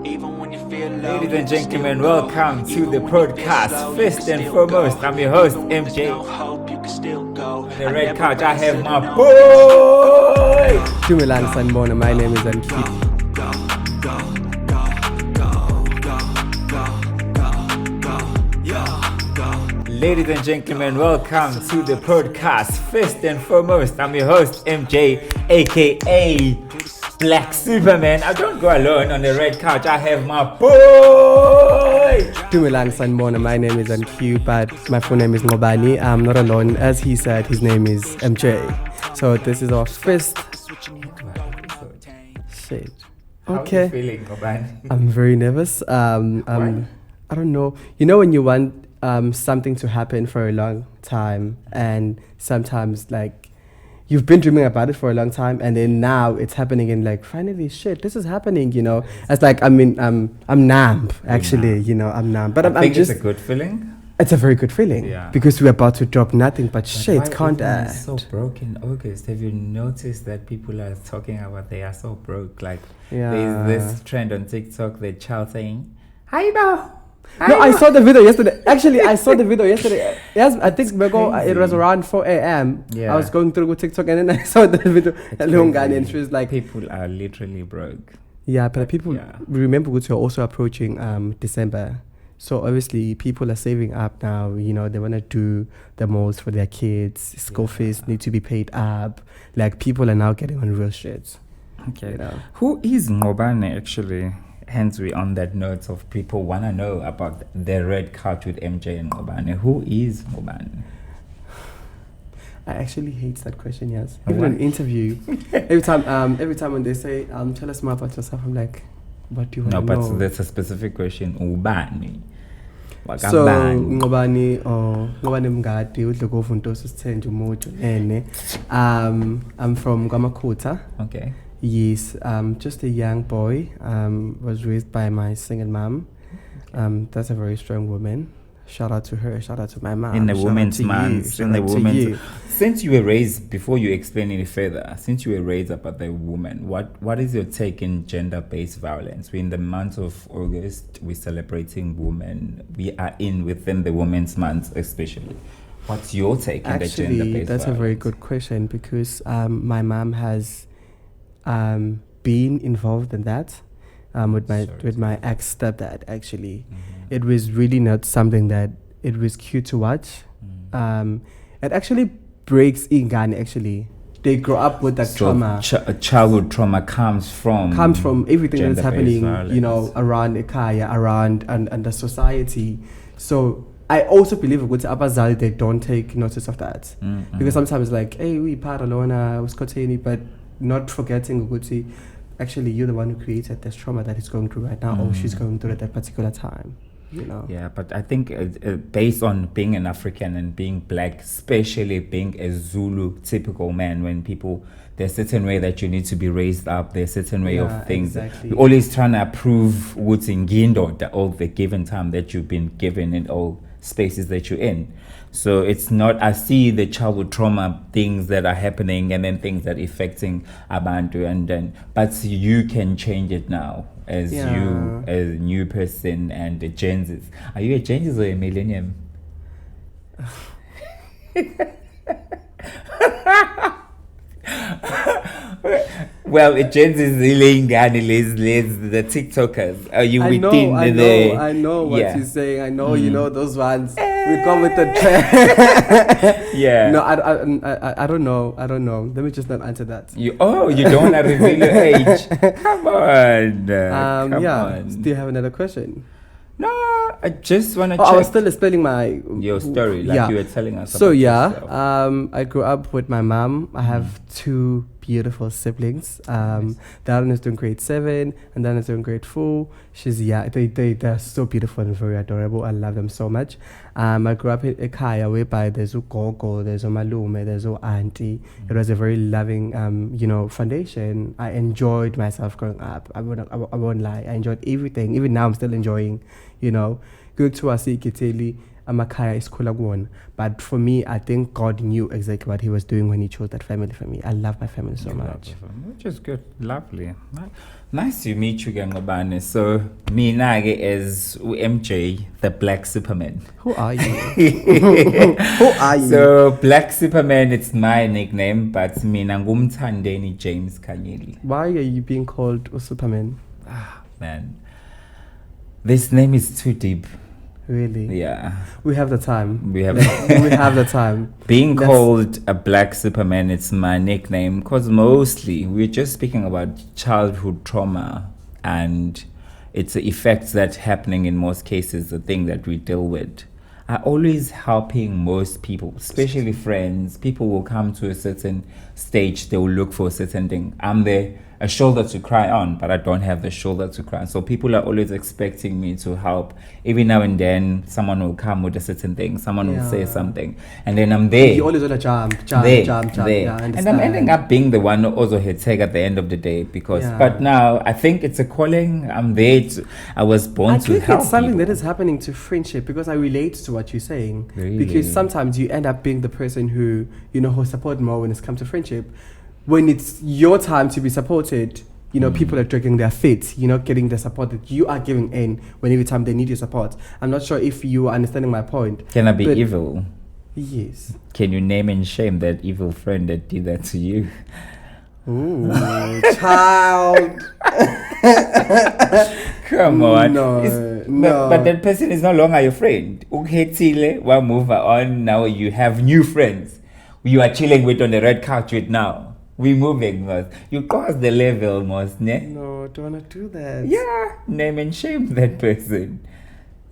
Ladies and gentlemen, welcome to the podcast. First and foremost, I'm your host, MJ. On the red couch, I have my boy. Sanbona, my name is Anki. Ladies and gentlemen, welcome to the podcast. First and foremost, I'm your host, MJ, aka Black Superman. I don't go alone on the red couch. I have my boy. Sanbona, my name is Anki, but my full name is Ngobani. I'm not alone. As he said, his name is MJ. So this is our first. Shit. Okay. How are you feeling, Ngobani? I'm very nervous. Why? I don't know. You know when you want something to happen for a long time, and sometimes like you've been dreaming about it for a long time, and then now it's happening, and like finally, shit, this is happening. You know, it's like I'm numb actually. You know, I'm numb, but I I'm think just. It's a good feeling. It's a very good feeling, Yeah. because we're about to drop nothing but shit. Why Can't everyone act. is so broke in August? Have you noticed that people are talking about they are so broke? Like Yeah. there's this trend on TikTok, the child saying, "Hi, no." No, I saw the video yesterday. Actually, I saw the video yesterday. Yes, I think it was around 4 a.m. Yeah. I was going through TikTok, and then I saw the video. And she was like, people are literally broke. yeah, but people Yeah. remember we're also approaching December. So obviously people are saving up now. You know, they want to do the most for their kids. School fees need to be paid up. Like people are now getting on real shit. Okay. You know? Who is Ngobane actually? Hence, we on that note of people want to know about the red couch with MJ and Ngobane. Who is Ngobane? I actually hate that question. Yes, Why? even in an interview, every time when they say, "Tell us more about yourself," I'm like, "What do you want No, to but know?" there's a specific question. Ubani. So Ngobani Mngadi udlokovu Ntosi Sithenje Umuju Nene. I'm from Gamakhuta. Okay. Yes, just a young boy. Was raised by my single mom. That's a very strong woman. Shout out to her. Shout out to my mom. In the Shout women's out to month. you. In the Shout out to women's. you. Since you were raised, before you explain any further, since you were raised about the woman, what is your take in gender-based violence? We're in the month of August. We're celebrating women. We are within the women's month, especially. What's your take in the gender-based violence? Actually, that's a very good question, because my mom has been involved in that with my ex-stepdad. Actually, it was really not something that it was cute to watch. It actually breaks ingane. Actually, they grow up with that trauma. Childhood trauma comes from everything that's happening, violence. you know, around Ekaya, around and the society. So I also believe with abazali they don't take notice of that, because sometimes like, hey, we paralona was koteni, but not forgetting Uguti, actually you're the one who created this trauma that he's going through right now, or she's going through at that particular time. You know. Yeah, but I think based on being an African and being black, especially being a Zulu typical man, when people, there's a certain way that you need to be raised up, there's a certain way of things. Exactly. You're always trying to prove what's in Gindo, all the given time that you've been given in all spaces that you're in. So it's not, I see the childhood trauma things that are happening, and then things that are affecting Abantu, and then, but you can change it now as you, as a new person, and the Gen Zs. Are you a Gen Z or a millennium? Well, it changes the TikTokers. Are you within I know what you're saying. I know, you know those ones. We go with the trend. Yeah. No, I don't know. I don't know. Let me just not answer that. You don't want to reveal your age. Come on. Come on. Do you have another question? No, I just want to check. I was still explaining your story, like you were telling us. So about yourself. I grew up with my mom. I have two beautiful siblings. The other one is doing grade 7, and then is doing grade 4. They're so beautiful and very adorable. I love them so much. I grew up in Ekaya, whereby there's a gogo, there's a malume, there's a auntie. It was a very loving, foundation. I enjoyed myself growing up. I won't lie. I enjoyed everything. Even now, I'm still enjoying. You know, going to Asi Kiteli. Amakaya is Kulagwon. But for me, I think God knew exactly what he was doing when he chose that family for me. I love my family so much. Which is good. Lovely. Nice to meet you, Gangabane. So, me nage is MJ, the Black Superman. Who are you? Who are you? So, Black Superman, it's my nickname, but me nangumthandeni James Kanyeli. Why are you being called Superman? Ah, man. This name is too deep. Really? Yeah. We have the time. We have the time. Being called a Black Superman, it's my nickname because mostly we're just speaking about childhood trauma and it's the effects that's happening in most cases, the thing that we deal with. I always helping most people, especially friends. People will come to a certain stage, they will look for a certain thing. I'm a shoulder to cry on, but I don't have the shoulder to cry on. So people are always expecting me to help. Every now and then, someone will come with a certain thing. Someone will say something. And then I'm there. You always want to jump. There. Yeah, and I'm ending up being the one who also hit take at the end of the day. But now, I think it's a calling. I'm there. I was born to help. I think it's something people. that is happening to friendship because I relate to what you're saying. Really? Because sometimes you end up being the person who, who support more when it's come to friendship. When it's your time to be supported, people are dragging their feet, getting the support that you are giving in when every time they need your support. I'm not sure if you are understanding my point. Can I be evil? Yes. Can you name and shame that evil friend that did that to you? Ooh, child. Come on. No. But that person is no longer your friend. Okay, one move on. Now you have new friends. You are chilling with on the red couch with now. We moving, Mos. You cross the level, Mos, ne? No, don't want to do that. Yeah, name and shame that person.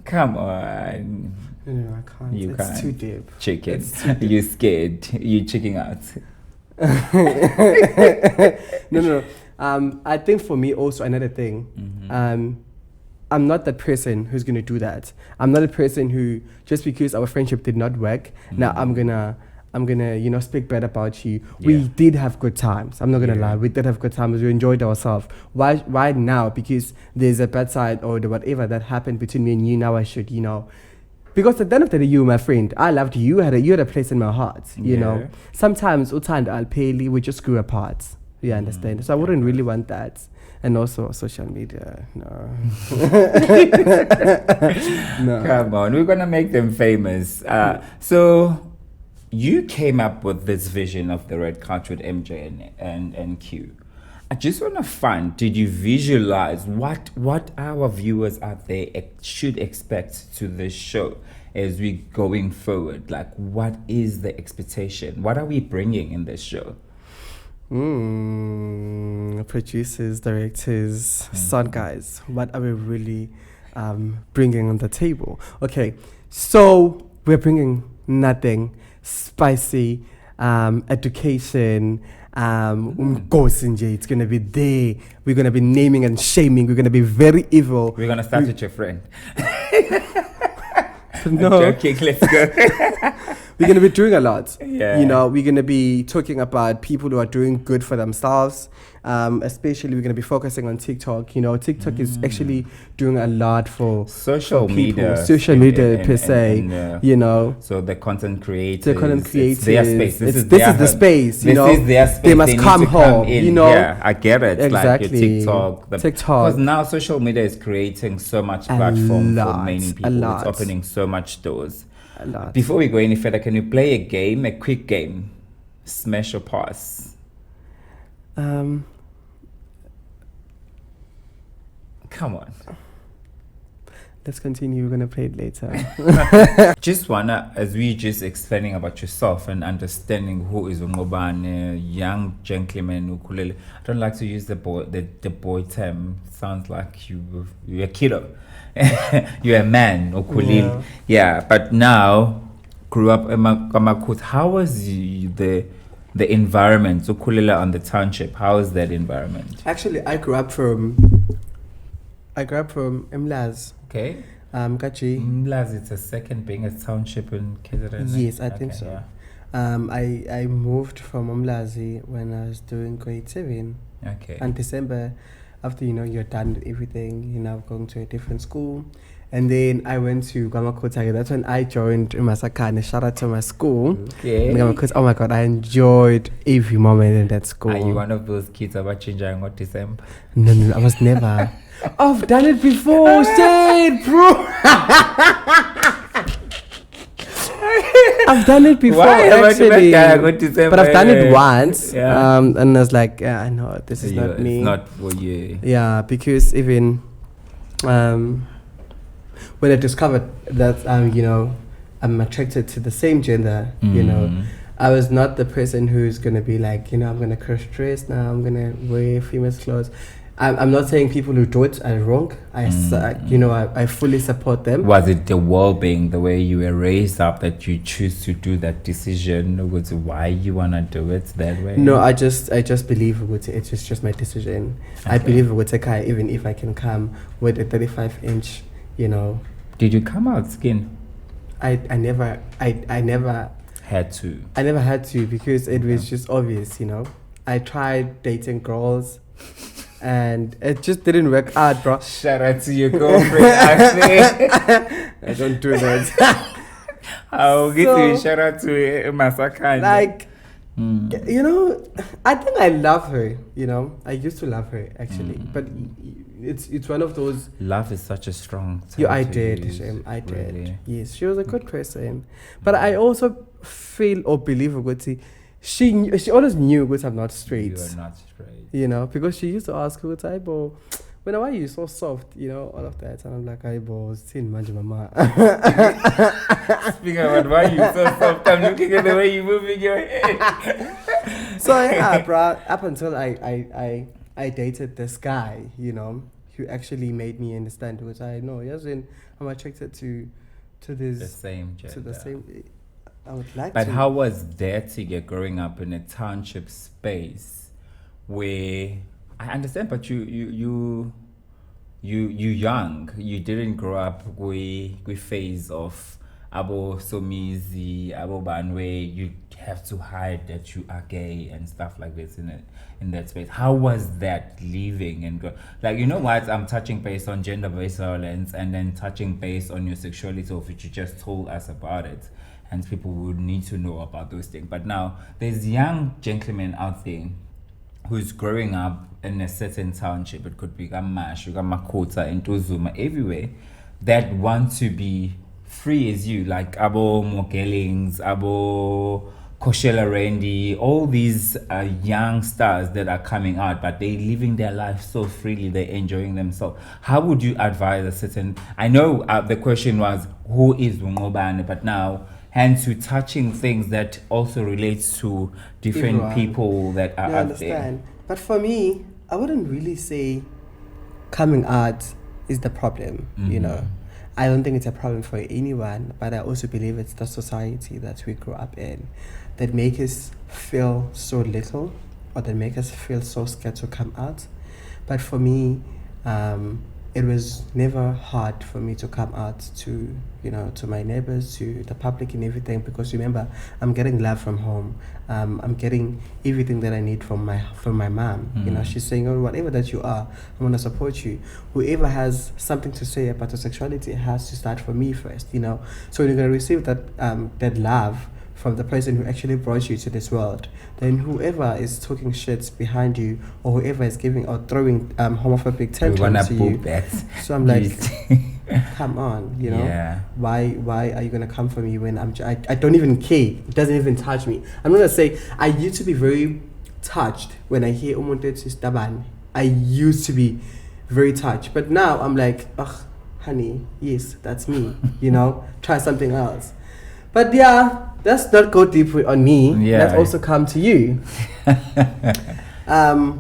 Come on. No, I can't. It's too deep. Chicken. You scared. You checking out. No. I think for me also another thing. I'm not that person who's gonna do that. I'm not a person who just because our friendship did not work, now I'm gonna speak bad about you. Yeah. We did have good times. I'm not gonna lie. We did have good times. We enjoyed ourselves. Why now? Because there's a bad side or the whatever that happened between me and you. Now I should, because at the end of the day, you were my friend. I loved you. You had a place in my heart. You know. Sometimes utanda alpeli we just grew apart. You understand? So I wouldn't really want that. And also social media. No. No. Come on, we're gonna make them famous. So. You came up with this vision of the Redcouch with MJ and Q. I just want to find, did you visualize what our viewers out there should expect to this show as we going forward? Like, what is the expectation? What are we bringing in this show? Producers, directors, sound guys, what are we really bringing on the table? Okay, so we're bringing nothing spicy, education, it's gonna be there. We're gonna be naming and shaming. We're gonna be very evil. We're gonna start with your friend. No. I'm joking, let's go. We're going to be doing a lot. Yeah. We're going to be talking about people who are doing good for themselves. Especially, we're going to be focusing on TikTok. TikTok is actually doing a lot for social media. Social media per se. So the content creators. It's their space. This is the space. This is their space. They must come home. Yeah, I get it. Exactly. Like your TikTok. Because now social media is creating so much platform for many people. It's opening so much doors. Before we go any further, can you play a quick game? Smash or pass? Come on. Let's continue. We're going to play it later. Just wanna, as we just explaining about yourself and understanding who is Ngobane, young gentleman ukulele. I don't like to use the boy term. Sounds like you're a kiddo. You're a man, ukulele. Yeah, but now grew up in Kamakut. How was the environment, ukulele on the township? How is that environment? Actually, I grew up from Mlaz. Okay. Kachi. Mlaz, it's a second biggest township in KZN. Yes, I think so. Yeah. I moved from Mlazi when I was doing grade 7. Okay. And December after you're done with everything, you're now going to a different school. And then I went to Gamakota. That's when I joined Masakane. Shout out to my school. Okay. Because oh my god, I enjoyed every moment in that school. Are you one of those kids about changing on December? No, I was never. I've done it before. Say it, bro. I've done it before, actually, but I've done it once, and I was like, yeah, I know this is not me. It's not for you. Yeah, because even when I discovered that I'm attracted to the same gender, I was not the person who's gonna be like, I'm gonna cross dress now, I'm gonna wear female clothes. I'm not saying people who do it are wrong. I fully support them. Was it the well-being, the way you were raised up, that you choose to do that decision? Was it why you wanna do it that way? No, I just believe it's just my decision. Okay. I believe even if I can come with a 35-inch, Did you come out skin? I never had to. I never had to because it was just obvious, I tried dating girls. And it just didn't work out, bro. Shout out to your girlfriend, actually. I don't do that. I'll give you a shout out to Masakane. Like, I think I love her, I used to love her, actually. But it's one of those... Love is such a strong term. Yeah, I did. Really? Yes, she was a good person. But I also feel or believe, she always knew I'm not straight. You are not straight. Because she used to ask why are you so soft, all of that. And I'm like, sin manje mama. Speaking about why you so soft, I'm looking at the way you're moving your head. So yeah, bro, up until I dated this guy, who actually made me understand, because I know, I'm attracted to this... The same gender. To the same... I would like but to. how was that to get growing up in a township space where I understand, but you young, you didn't grow up with phase of abo somizi, abo banwe, you have to hide that you are gay and stuff like this in that space. How was that living and like, what, I'm touching base on gender-based violence and then touching base on your sexuality, of which you just told us about it. And people would need to know about those things. But now, there's young gentlemen out there who's growing up in a certain township. It could be Gamash, Makota, and Tozuma, everywhere, that want to be free as you, like Abo Mokelings, Abo Koshela Randy, all these young stars that are coming out, but they're living their life so freely, they're enjoying themselves. How would you advise a certain... I know the question was, who is Ngobane? But now... and to touching things that also relates to different people that are out there. But for me, I wouldn't really say coming out is the problem, I don't think it's a problem for anyone, but I also believe it's the society that we grew up in that make us feel so little, or that make us feel so scared to come out. But for me, it was never hard for me to come out to, to my neighbors, to the public and everything, because remember, I'm getting love from home. I'm getting everything that I need from my mom. She's saying, oh, whatever that you are, I'm going to support you. Whoever has something to say about your sexuality has to start from me first, So you're going to receive that love from the person who actually brought you to this world. Then whoever is talking shit behind you, or whoever is giving or throwing homophobic tantrums to you, so I'm like, come on, Yeah. Why are you gonna come for me when I don't even care? It doesn't even touch me. I'm gonna say I used to be very touched when I hear Umuntetsu Staban. I used to be very touched, but now I'm like, ugh, honey, yes, that's me. Try something else. But yeah, let's not go deep on me. Yeah. Let's also come to you.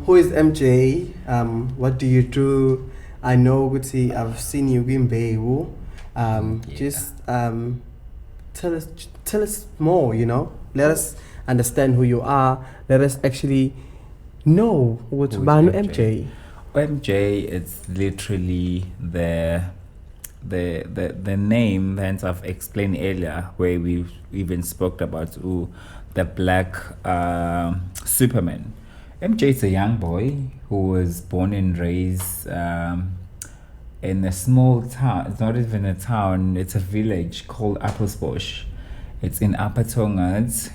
Who is MJ? What do you do? I know, Guti, I've seen you in Beirut. Just tell us more, Let us understand who you are. Let us actually know what's about MJ. MJ is literally the name that I've explained earlier, where we even spoke about the black Superman. MJ is a young boy who was born and raised in a small town. It's not even a town, it's a village called Appelsbosch. It's in Upper Tongat.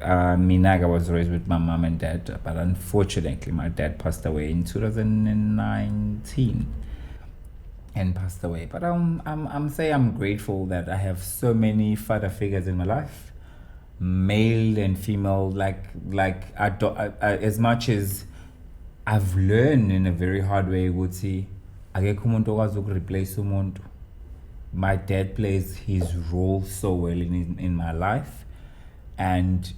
Minaga was raised with my mom and dad, but unfortunately, my dad passed away in 2019 and passed away. But I'm grateful that I have so many father figures in my life, male and female. As much as I've learned in a very hard way, would see, akekho umuntu okwazi ukureplace umuntu. My dad plays his role so well in my life, and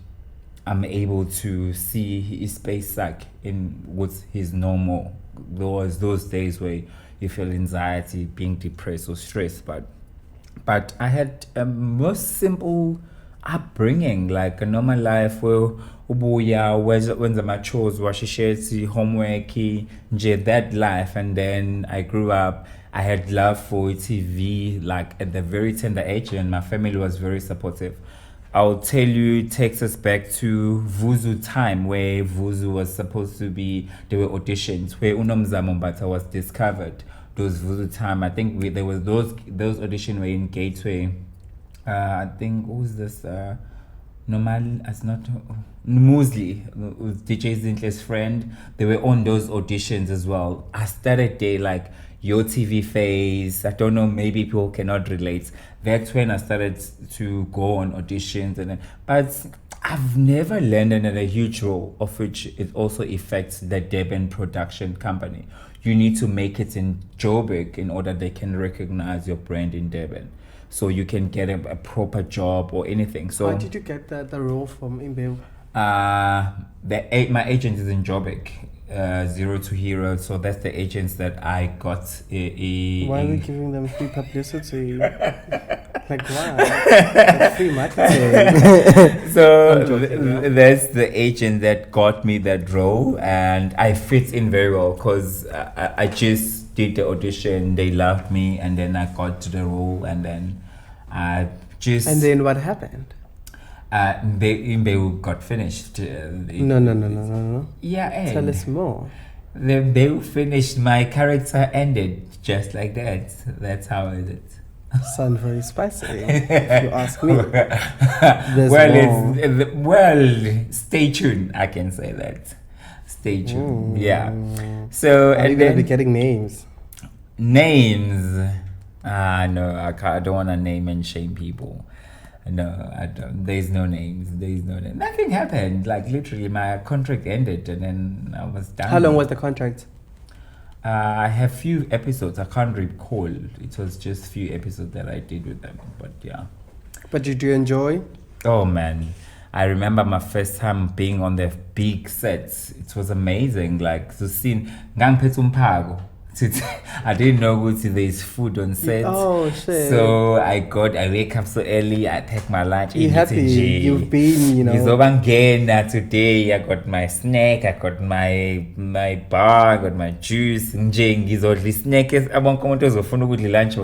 I'm able to see his space like in what's his normal. Those days where you feel anxiety, being depressed or stressed, but I had a most simple upbringing, like a normal life where ubuya wenza my chores, washisheti, homework, nje, that life. And then I grew up. I had love for TV, like at the very tender age, and my family was very supportive. I'll tell you, it takes us back to Vuzu time, where Vuzu was supposed to be, there were auditions, where Unomzamo Mbata was discovered. Those Vuzu time, I think there was those auditions were in Gateway. I think, who's this? Normal, as not Muesli, DJ Zintle's friend. They were on those auditions as well. I started there like your TV phase. I don't know, maybe people cannot relate. That's when I started to go on auditions, but I've never landed in a huge role, of which it also affects the Durban production company. You need to make it in Joburg in order they can recognize your brand in Durban, so you can get a proper job or anything. So how did you get the role from Imbew? My agent is in Joburg, Zero to Hero. So that's the agents that I got. Why are we giving them free publicity? Like, wow, that's free marketing. So that's the agent that got me that role, and I fit in very well because I just did the audition. They loved me, and then I got to the role, and then I just. And then what happened? They got finished. No. Yeah, Tell us more. They finished. My character ended just like that. That's how it is. Sound very spicy, if you ask me. Well, stay tuned. I can say that. Stay tuned. Yeah. So are you gonna be getting names? Names? No, I can't. I don't want to name and shame people. No, I don't. There's no names. Nothing happened. Like literally, my contract ended, and then I was done. How long was the contract? I have few episodes. I can't recall. It was just few episodes that I did with them. But yeah. But did you enjoy? Oh man, I remember my first time being on the big sets. It was amazing. Like to see Ngangpetumpago. I didn't know there's food on set. Oh shit! So I wake up so early. I take my lunch. You happy? You've been, you know. Today I got my snack. I got my bar. I got my juice. Ngizodli snack. Lunch.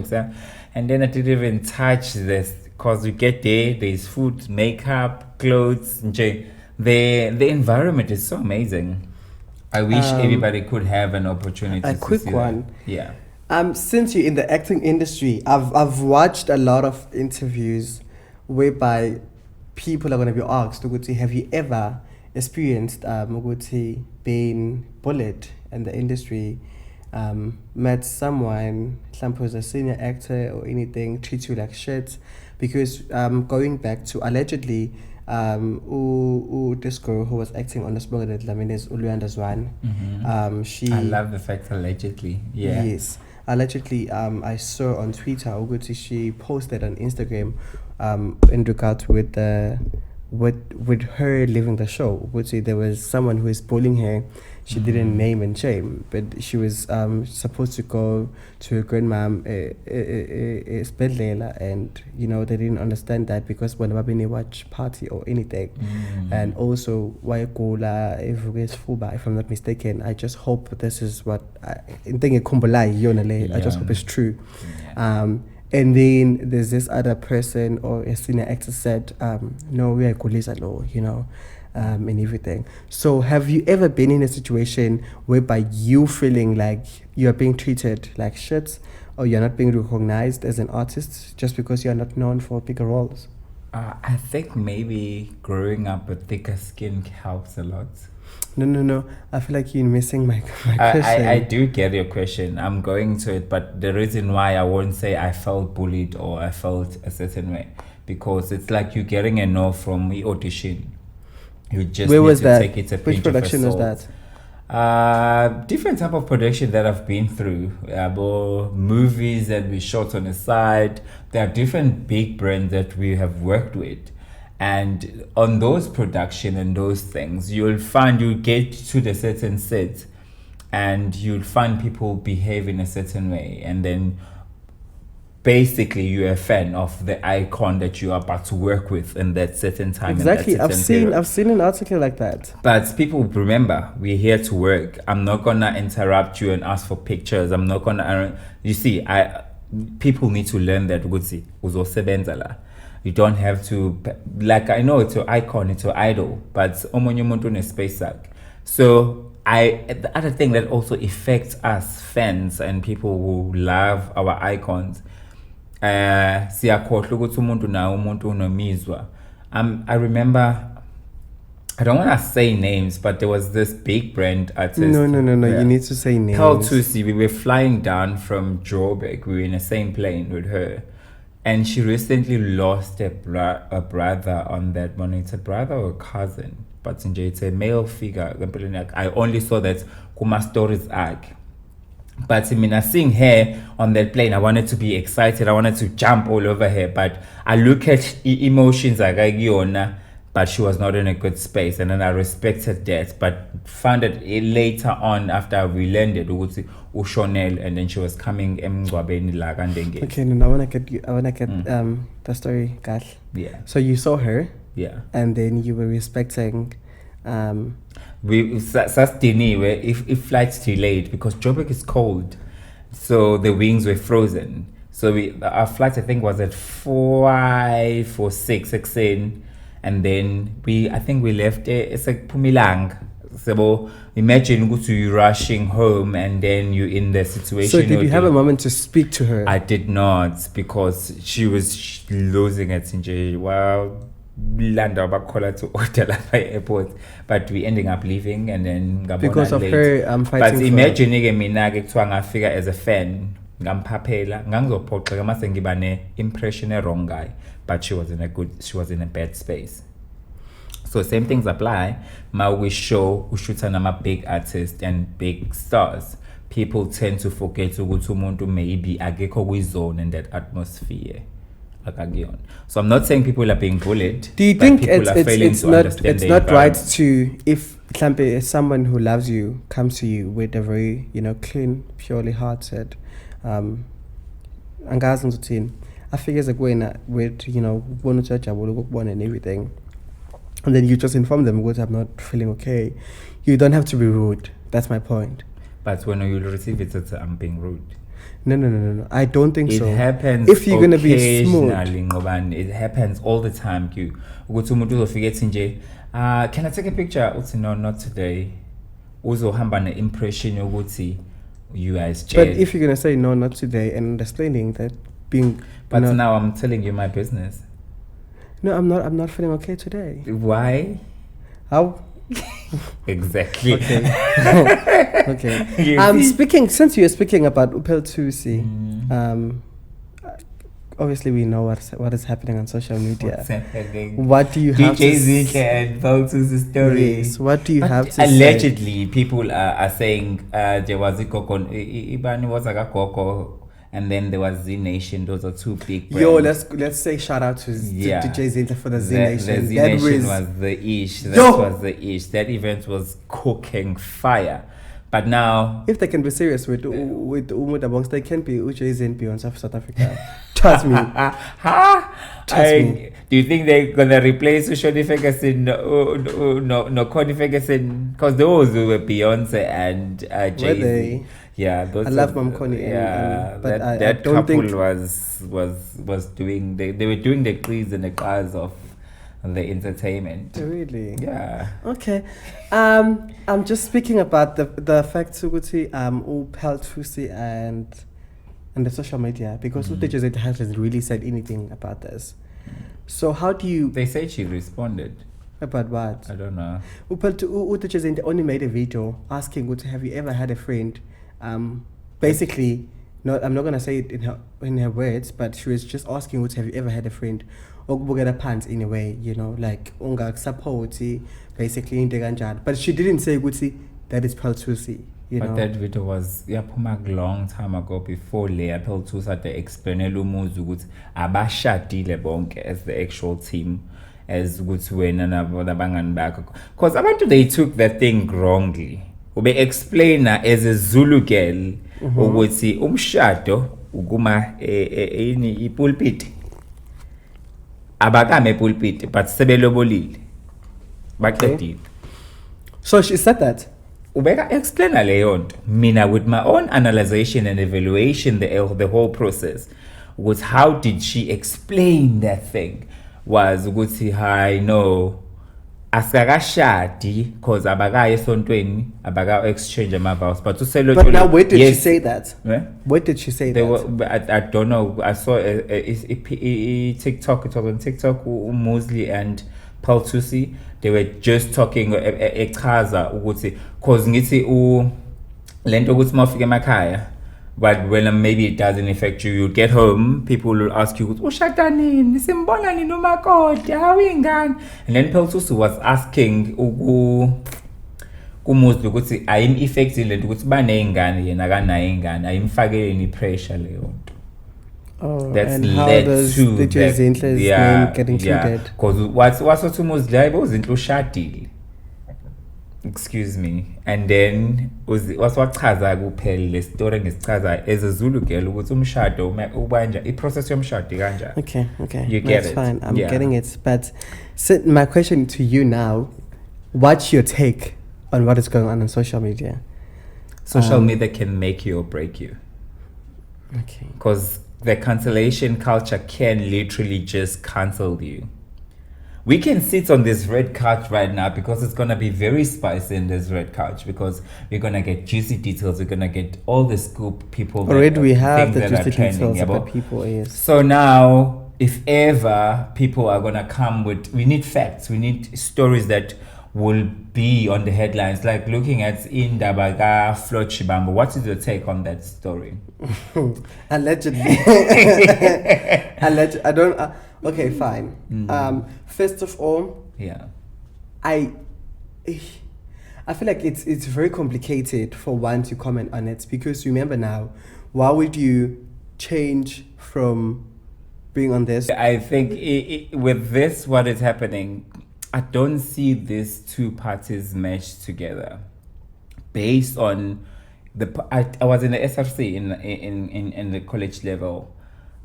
And then I didn't even touch this because we get there's food, makeup, clothes. The environment is so amazing. I wish everybody could have an opportunity. A quick one. Yeah. Since you're in the acting industry, I've watched a lot of interviews whereby people are going to be asked, have you ever experienced being bullied in the industry? Met someone, who's a senior actor or anything, treats you like shit? Because going back to allegedly, this girl who was acting on the Smoke that Lamines Luyanda Zwane. I love the fact allegedly. Yeah. Yes. Allegedly, I saw on Twitter, she posted on Instagram in regard with her leaving the show. There was someone who is bullying her. She didn't name and shame, but she was supposed to go to her grandmom Sthelo, and they didn't understand that because when they watch party or anything, and also if I'm not mistaken, I just hope this is what I just hope it's true. And then there's this other person or a senior actor said, no, we are Kulisa law, and everything. So have you ever been in a situation whereby you feeling like you're being treated like shit, or you're not being recognized as an artist just because you're not known for bigger roles? I think maybe growing up with thicker skin helps a lot. No. I feel like you're missing my question. I do get your question. I'm going to it, but the reason why I won't say I felt bullied or I felt a certain way, because it's like you're getting a no from the audition. You just Where need was to that? take it a Which pinch production of was salt. that? Different type of production that I've been through. Movies that we shot on the side. There are different big brands that we have worked with. And on those production and those things, you'll find you get to the certain set and you'll find people behave in a certain way. And then basically you're a fan of the icon that you are about to work with in that certain time. Exactly. And that certain period. I've seen an article like that. But people remember, we're here to work. I'm not gonna interrupt you and ask for pictures. I'm not gonna. You see, people need to learn that. You don't have to, like, I know it's your icon, it's your idol, but omonye umuntu une-space sakhe. So the other thing that also affects us fans and people who love our icons, siyakhohlwa ukuthi umuntu nawo umuntu unomizwa. I remember, I don't want to say names, but there was this big brand artist. No. You need to say names. Thusi, we were flying down from Joburg. We were in the same plane with her. And she recently lost a brother on that one. It's a brother or a cousin. But it's a male figure. I only saw that Kuma Stories arc. But I mean, seeing her on that plane, I wanted to be excited. I wanted to jump all over her. But I look at emotions like but she was not in a good space, and then I respected that, but found it later on after we landed Ushonel, and then she was coming Okay, no, I wanna get the story, Kahl. Yeah. So you saw her, yeah, and then you were respecting we sustain where if flights delayed because Joburg is cold, so the wings were frozen. So our flight I think was at 5 or 6 in. And then I think we left it's like Pumilang. So imagine you rushing home and then you're in the situation. So did you have a moment to speak to her? I did not, because she was losing it in well, Luyanda to hotel at the airport, but we ending up leaving and then because of late. her fighting. But imagine mina ke figure as a fan ngamphaphela ngangizophoxa mase ngiba ne impression wrong guy, but she was in a bad space. So same things apply. We shoot nama big artists and big stars. People tend to forget ukuthi umuntu maybe akekho kwi-zone in that atmosphere. So I'm not saying people are being bullied. Do you think it's not right to, if someone who loves you comes to you with a very clean, purely hearted angazi ngizithini, afike kuwena with kubona ukuthi ajabula ukubona and everything, and then you just inform them because I'm not feeling okay, you don't have to be rude. That's my point. But when you receive it, I'm being rude. No. I don't think so. It happens if you're gonna be smooth. It happens all the time. Can I take a picture? No, not today. Uzohamba ne impression yokuthi you guys jail. But if you're gonna say no, not today, and explaining that being. But now I'm telling you my business. No, I'm not. I'm not feeling okay today. Why? How? Exactly. Okay. Okay. Since you're speaking about Upel Thusi, obviously we know what is happening on social media. What's happening? What do you have to say? And Thusi's story. Yes. What do you have to allegedly, people are saying there was a Koko, Ibani was a Koko. And then there was Z Nation. Those are two big brands. Let's say shout out to Jay Z for the Z Nation. The Z Nation was the ish. Was the ish. That event was cooking fire. But now, if they can be serious with Umuda Bongs, they can be Jay Z and Beyonce of South Africa. Trust me. Trust me. Do you think they're gonna replace Shoni Ferguson? No, Connie Ferguson, because those were Beyonce and Jay Z. Were they? Yeah, I love Mom Connie. But that couple was doing. They were doing the crease and the cars of the entertainment. Really? Yeah. Okay. I'm just speaking about the fact Thusi Thusi and the social media because Utejaze hasn't really said anything about this. So how do you They said she responded. about what? I don't know. Utejaze only made a video asking have you ever had a friend? Basically, no, I'm not gonna say it in her words, but she was just asking have you ever had a friend? Okubukela pants in a way, like support basically into kanjalo. But she didn't say that is Thusi, But that video was yaphuma long time ago before Leah Thusi had to explain umuzi ukuthi abashadile bonke as the actual team as ukuthi wena nabangani bakho because abantu they took that thing wrongly. Ube explainer as a Zulu girl ukuthi umshado ukuma ipulpit abakame pulpit but sebelobolile baqedile. So she said that. Ubeka explainer leyo nto mina with my own analyzation and evaluation the whole process was how did she explain that thing was ukuthi hi no asikakashadi cause abakaye esontweni abaka exchange ama-vows but uselo But now where did she say that? Eh? Where did she say that? I don't know. I saw a TikTok. It was on TikTok. Mosley and Thusi, they were just talking. Echaza ukuthi cause ngithi lento ukuthi mawufika emakhaya. But when maybe it doesn't affect you, you get home, people will ask you, ushada nini, simbona nini umakoti, awingani. And then Thusi was asking kuMuzi ukuthi ayim-affect lento ukuthi baney'ngane yena akanayo ingane ayimfakele ni pressure leyo nto. That's and how led does to the Zinhle's name get included? Because wasothi uMuzi hayibo uzinhle ushadile. Excuse me. And then waswachaza kuphela le story ngisichaza as a Zulu girl ukuthi umshado ubanja i-process yomshado kanjani. Okay. You get That's it. fine. I'm getting it. But my question to you now, what's your take on what is going on social media? Social media can make you or break you. Okay. Because the cancellation culture can literally just cancel you. We can sit on this red couch right now because it's going to be very spicy in this red couch because we're going to get juicy details. We're going to get all the scoop people. Already we have the that juicy trending, details about people, yes. So now, if ever people are going to come with, we need facts. We need stories that will be on the headlines. Like looking at Indabaga, Float Shibambo. What is your take on that story? Allegedly. I don't... okay, fine. First of all, I feel like it's very complicated for one to comment on it because remember now, why would you change from being on this? I think with this, what is happening, I don't see these two parties meshed together based on I was in the SRC in the college level.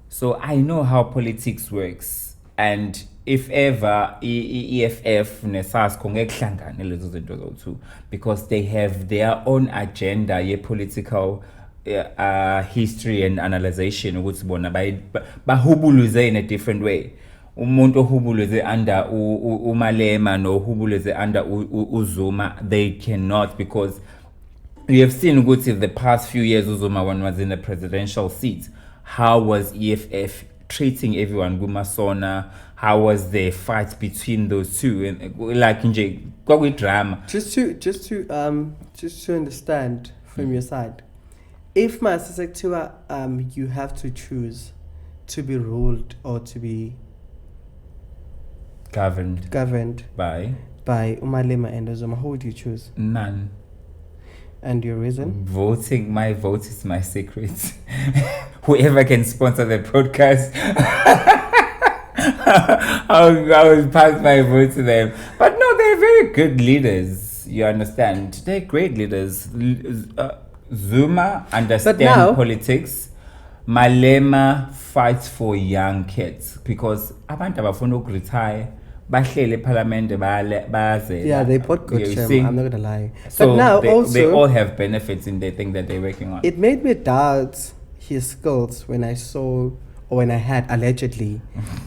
So I know how politics works, and if ever EFF nesas kongehlangana lezo zinto zotu because they have their own agenda political history and analyzation ukuthi bona bahubuluze in a different way. Umuntu ohubuluze under uMalema no hubuluze under uZuma, they cannot because we have seen ukuthi the past few years uZuma was in the presidential seat. How was EFF treating everyone? Gumasona, how was the fight between those two? And like go with drama. Just to understand from your side, if you have to choose to be ruled or to be governed by Umalema and Zuma, who would you choose? None. And your reason? Voting, my vote is my secret. Whoever can sponsor the podcast, I will pass my vote to them. But no, they're very good leaders. You understand? They're great leaders. Zuma understands politics. Malema fights for young kids because abantu abafuna ukuretire. Yeah, they put good term, I'm not gonna lie. So but now they all have benefits in the thing that they're working on. It made me doubt his skills when I saw when I had allegedly,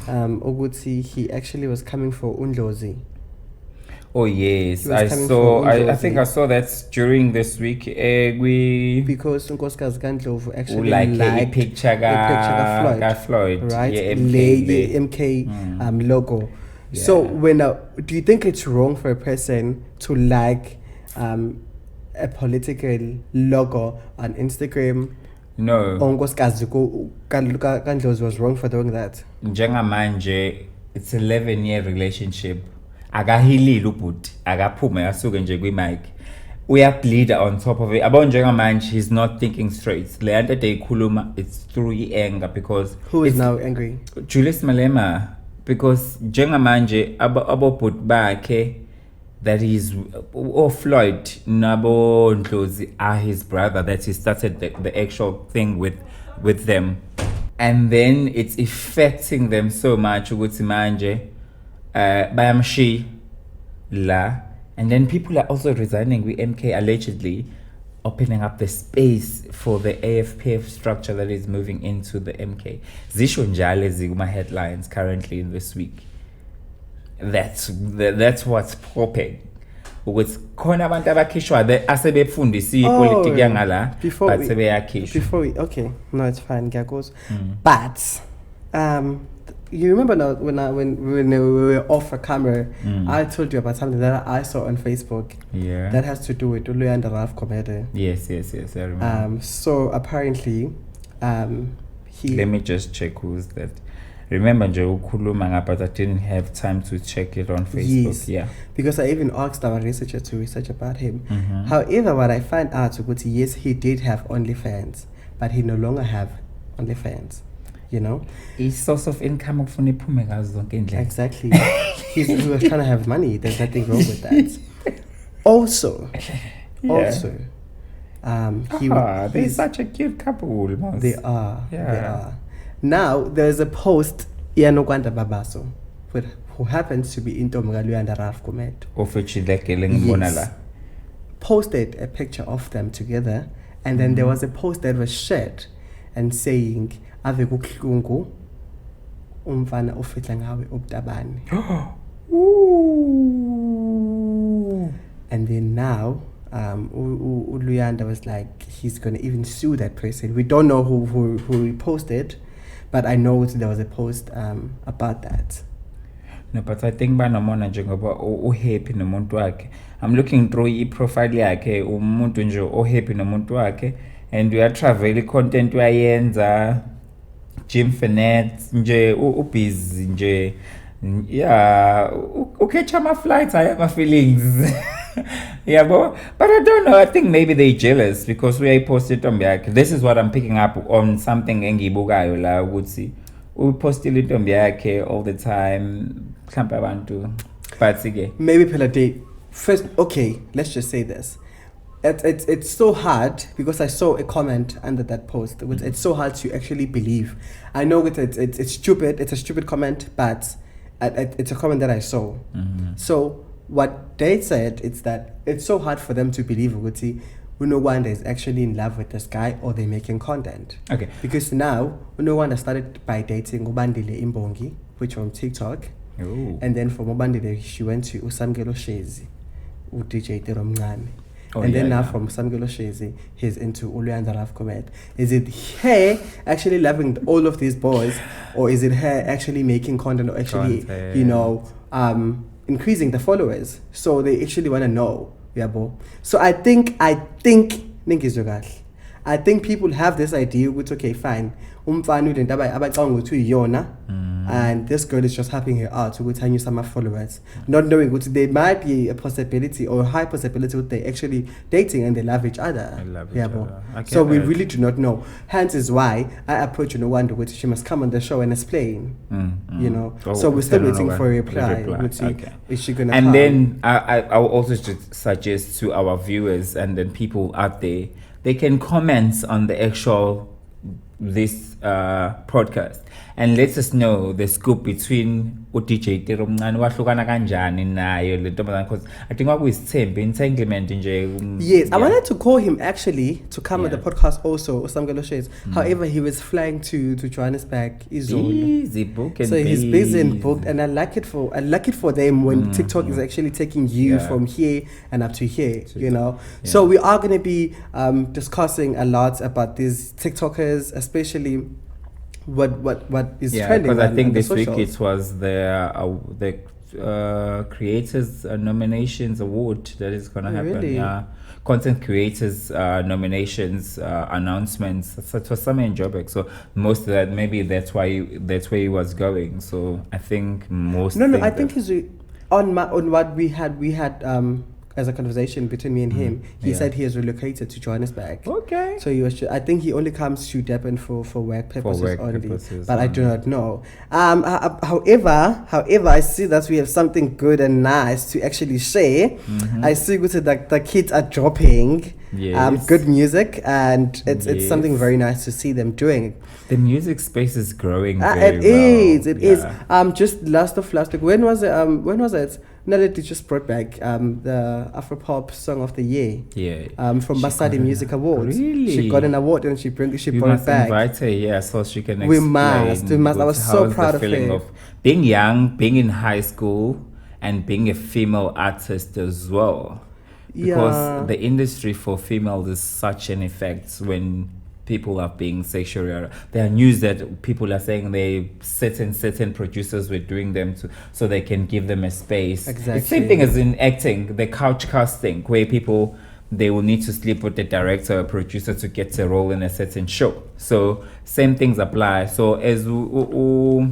Oguti, he actually was coming for Undlozi. Oh yes, He was I coming saw. for I think Undlozi. I saw that during this week. We Because Nkosikazi kaNdlovu actually like liked a picture ka Floyd, right? yeah, MK, MK logo. Yeah. So do you think it's wrong for a person to like a political logo on Instagram? No, Nkosikazi kaNdlovu was wrong for doing that. njengamanje it's 11-year relationship. Akahilile ubhuti, akaphume asuke nje kwi-mic. Uyableeda on top of it. Abo njengamanje he's not thinking straight. Le nto eyikhuluma it's through anger because who is now angry? Julius Malema, because njengamanje abobhuti bakhe that is Floyd nabo Ndlozi are his brother that he started the actual thing with them, and then it's affecting them so much ukuthi manje bayamshi la, and then people are also resigning with MK allegedly opening up the space for the AFPF structure that is moving into the MK. Zisho njalo zikuma headlines currently in this week. That's what's popping. Ukuthi khona abantu abakhishwa asebefundisa ipolitiki yangala but sebeyakhishwa. Okay, no, it's fine, Gagos. But you remember now when we were off a camera, I told you about something that I saw on Facebook. Yeah. That has to do with Luyanda Gumede. Yes, I remember. So apparently, he. Let me just check who's that. Remember nje ukhuluma but I didn't have time to check it on Facebook. Yes, yeah. Because I even asked our researcher to research about him. However, what I found out was yes, he did have OnlyFans, but he no longer have OnlyFans. You know, his source of income of exactly. He was trying to have money. There's nothing wrong with that. Also, they're such a cute couple. Most. They are. Now there's a post Nokwanda Mabaso, who happens to be into Luyanda Gumede. Yes. Posted a picture of them together, and then there was a post that was shared and saying ave kuhlungu umfana ofitla ngawe ubtabane. And then now Luyanda was like he's gonna even sue that person. We don't know who reposted, but I know there was a post about that. No, but I think banamona njengoba happy nomuntu wakhe. I'm looking through i-profile yakhe umuntu nje happy nomuntu wakhe, and we are travel content uyayenza Jim Finette nje busy nje, yeah, catch my flights. I have my feelings. Yeah, but I don't know. I think maybe they're jealous because we posted on back. This is what I'm picking up on something engibugayo la ukuthi we posted it on back all the time. But again, maybe Pelade first. Okay, let's just say this. It's so hard because I saw a comment under that post. It's so hard to actually believe. I know it's stupid. It's a stupid comment, but it's a comment that I saw. So what they said is that it's so hard for them to believe Uguti Nokwanda is actually in love with this guy or they're making content. Okay. Because now Nokwanda started by dating Ubandile Imbongi, which on TikTok. Ooh. And then from Ubandile she went to Usamgelo Shezi, DJ Teromngane. And then now from Samgelo Shezi, he's into Luyanda Gumede. Is it her actually loving all of these boys, or is it her actually making content, or actually, increasing the followers? So they actually want to know. Yeah, bo. So I think I think people have this idea which okay, fine. And this girl is just helping her out to tell you some followers, not knowing which there might be a possibility or a high possibility that they're actually dating and they love each other. So we really do not know. Hence is why I approach Nokwanda which she must come on the show and explain. So we're still waiting for a reply. Is she gonna come? Then I will also just suggest to our viewers and then people out there, they can comment on the actual this podcast and let us know the scoop between DJ Tiromncane wahlukana kanjani nayo le ntombazana, because I think kwakuyisithembu entanglement nje. Yes, I wanted to call him actually to come on Yeah. the podcast also, Usamgelo Shades. However, he was flying to Johannesburg, Easy book and so he's busy and booked, and I like it for them when TikTok is actually taking you from here and up to here, you know. Yeah. So we are going to be discussing a lot about these TikTokers, especially what is trending. Because I think on the this week socials. it was the creators nominations award that is gonna happen. Really? Yeah, content creators nominations announcements. So it was summer in Joburg, so most of that, maybe that's where he was going. So I think most. No, I think he's on what we had as a conversation between me and him. He said he has relocated to Johannesburg. Okay. So he was. I think he only comes to Durban for work purposes only. But I do not know. However, I see that we have something good and nice to actually share. I see that the kids are dropping good music, and it's something very nice to see them doing. The music space is growing. It is. Just last week. When was it? Naledi just brought back the Afropop Song of the Year. Yeah. From Basadi Music Awards. Really? She got an award and she brought it back. Invite her, so she can explain. We must. I was so proud of her. Of being young, being in high school, and being a female artist as well. Because the industry for females is such an effect when people are being sexually. There are news that people are saying certain producers were doing them so they can give them a space. Exactly. The same thing as in acting, the couch casting, where people, they will need to sleep with the director or producer to get a role in a certain show. So same things apply. So as Luyanda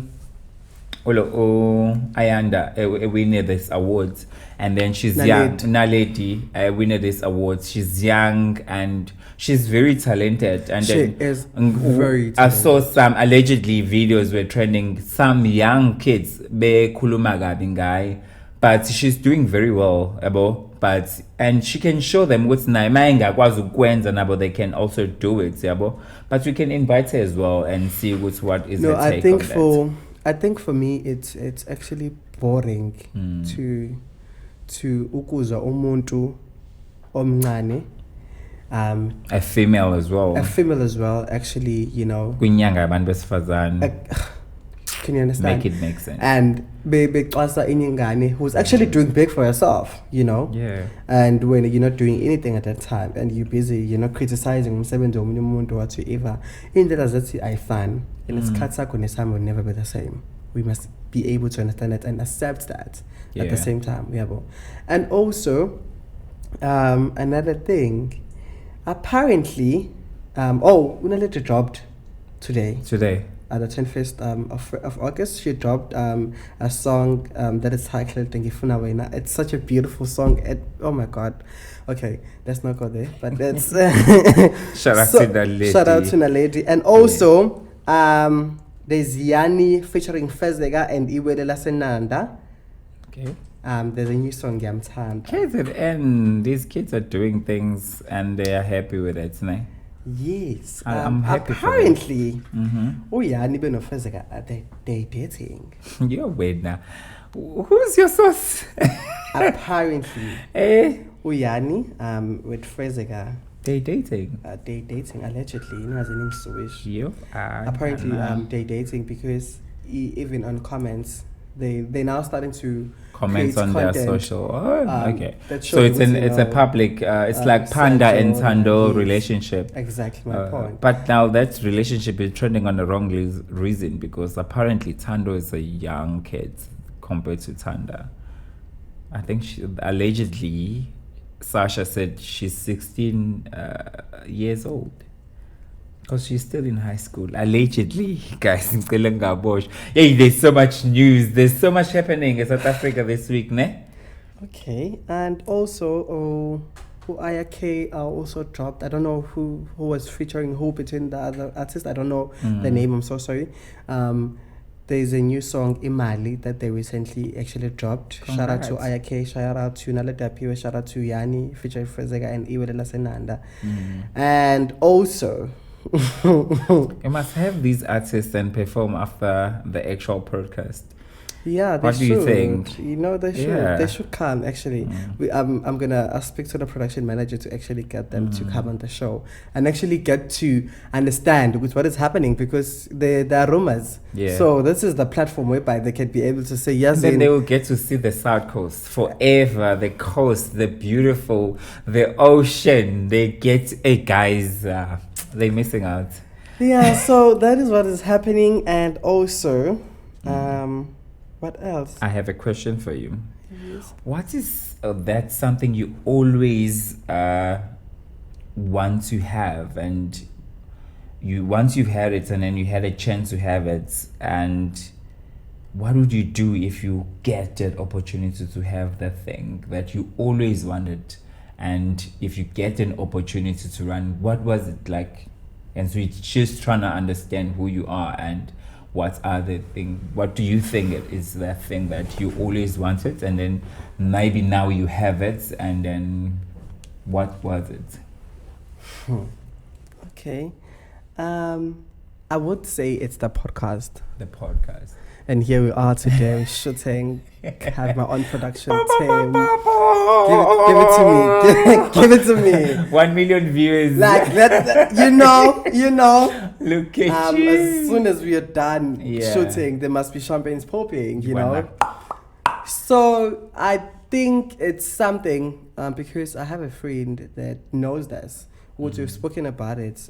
winning this awards, and then she's young. Naledi winning this awards. She's young and she's very talented. And she is very talented. I saw some allegedly videos were trending. Some young kids be kuluma guy, but she's doing very well. And she can show them what's naimanga kwazu they can also do it. But we can invite her as well and see what is her take on that. I think for me it's actually boring to ukuzwa umuntu omncane, a female as well, actually, you know, kwinyanga abantu besifazane. can you understand? Make it make sense. And Xasa Inyingane, who's actually doing big for herself, you know. Yeah. And when you're not doing anything at that time and you're busy, you're not criticizing umsebenzi womunye umuntu whatsoever, indlela zathi ayifani, and isikhathi sakho nesami will never be the same. We must be able to understand it and accept that at the same time. And also, another thing, apparently, Unaleta dropped today. At the 21st of August, she dropped a song that is titled Ngifuna Wena. It's such a beautiful song. Oh my God. Okay, let's not go there. But that's shout out to that lady. Shout out to that lady. And also, there's Yani featuring Fezega and Iwelela Senanda. Okay. There's a new song, Yamtanda. KZN, these kids are doing things and they are happy with it, ne? Yes. I'm happy apparently, Yani Benofezega, they dating. You're weird now. Who's your source? Apparently. Uyani with Fezega. They dating. They dating allegedly. You know, as a name Swish. Apparently, they dating because even on comments, they now starting to comment on their social. Okay. So it's a public. It's like Panda and Tando relationship. Exactly my point. But now that relationship is trending on the wrong reason, because apparently Tando is a young kid compared to Tanda. I think allegedly, Sasha said she's 16 years old. Because she's still in high school. Allegedly, guys. Hey, there's so much news. There's so much happening in South Africa this week, ne? Okay. And also, Ayake also dropped. I don't know who was featuring who between the other artists. I don't know the name. I'm so sorry. There's a new song, Imali, that they recently actually dropped. Congrats. Shout out to Ayake, shout out to Naleta Piwe, shout out to Yani, featuring Fezega and Iwelela Senanda. And also, You must have these artists and perform after the actual podcast. Yeah, they What do should. you think? You know, they should. Yeah. They should come. Actually, I'll speak to the production manager to actually get them to come on the show and actually get to understand with what is happening, because there are rumors. Yeah. So this is the platform whereby they can be able to say yes. Then they will get to see the South Coast forever. The coast, the beautiful, the ocean. They get, hey guys, they're missing out. Yeah. So that is what is happening, and also, what else? I have a question for you. Yes. What is that something you always want to have, and once you've had it and then you had a chance to have it, and what would you do if you get that opportunity to have that thing that you always wanted? And if you get an opportunity to run, what was it like? And so it's just trying to understand who you are and what do you think it is that thing that you always wanted, and then maybe now you have it, and then what was it? Okay. I would say it's the podcast. The podcast. And here we are today shooting, have my own production team. Give it to me. Give it to me. 1 million views. Like that, you know. Look at you. As soon as we are done Yeah. shooting, there must be champagnes popping, you Why know. So I think it's something, because I have a friend that knows this, which we've spoken about it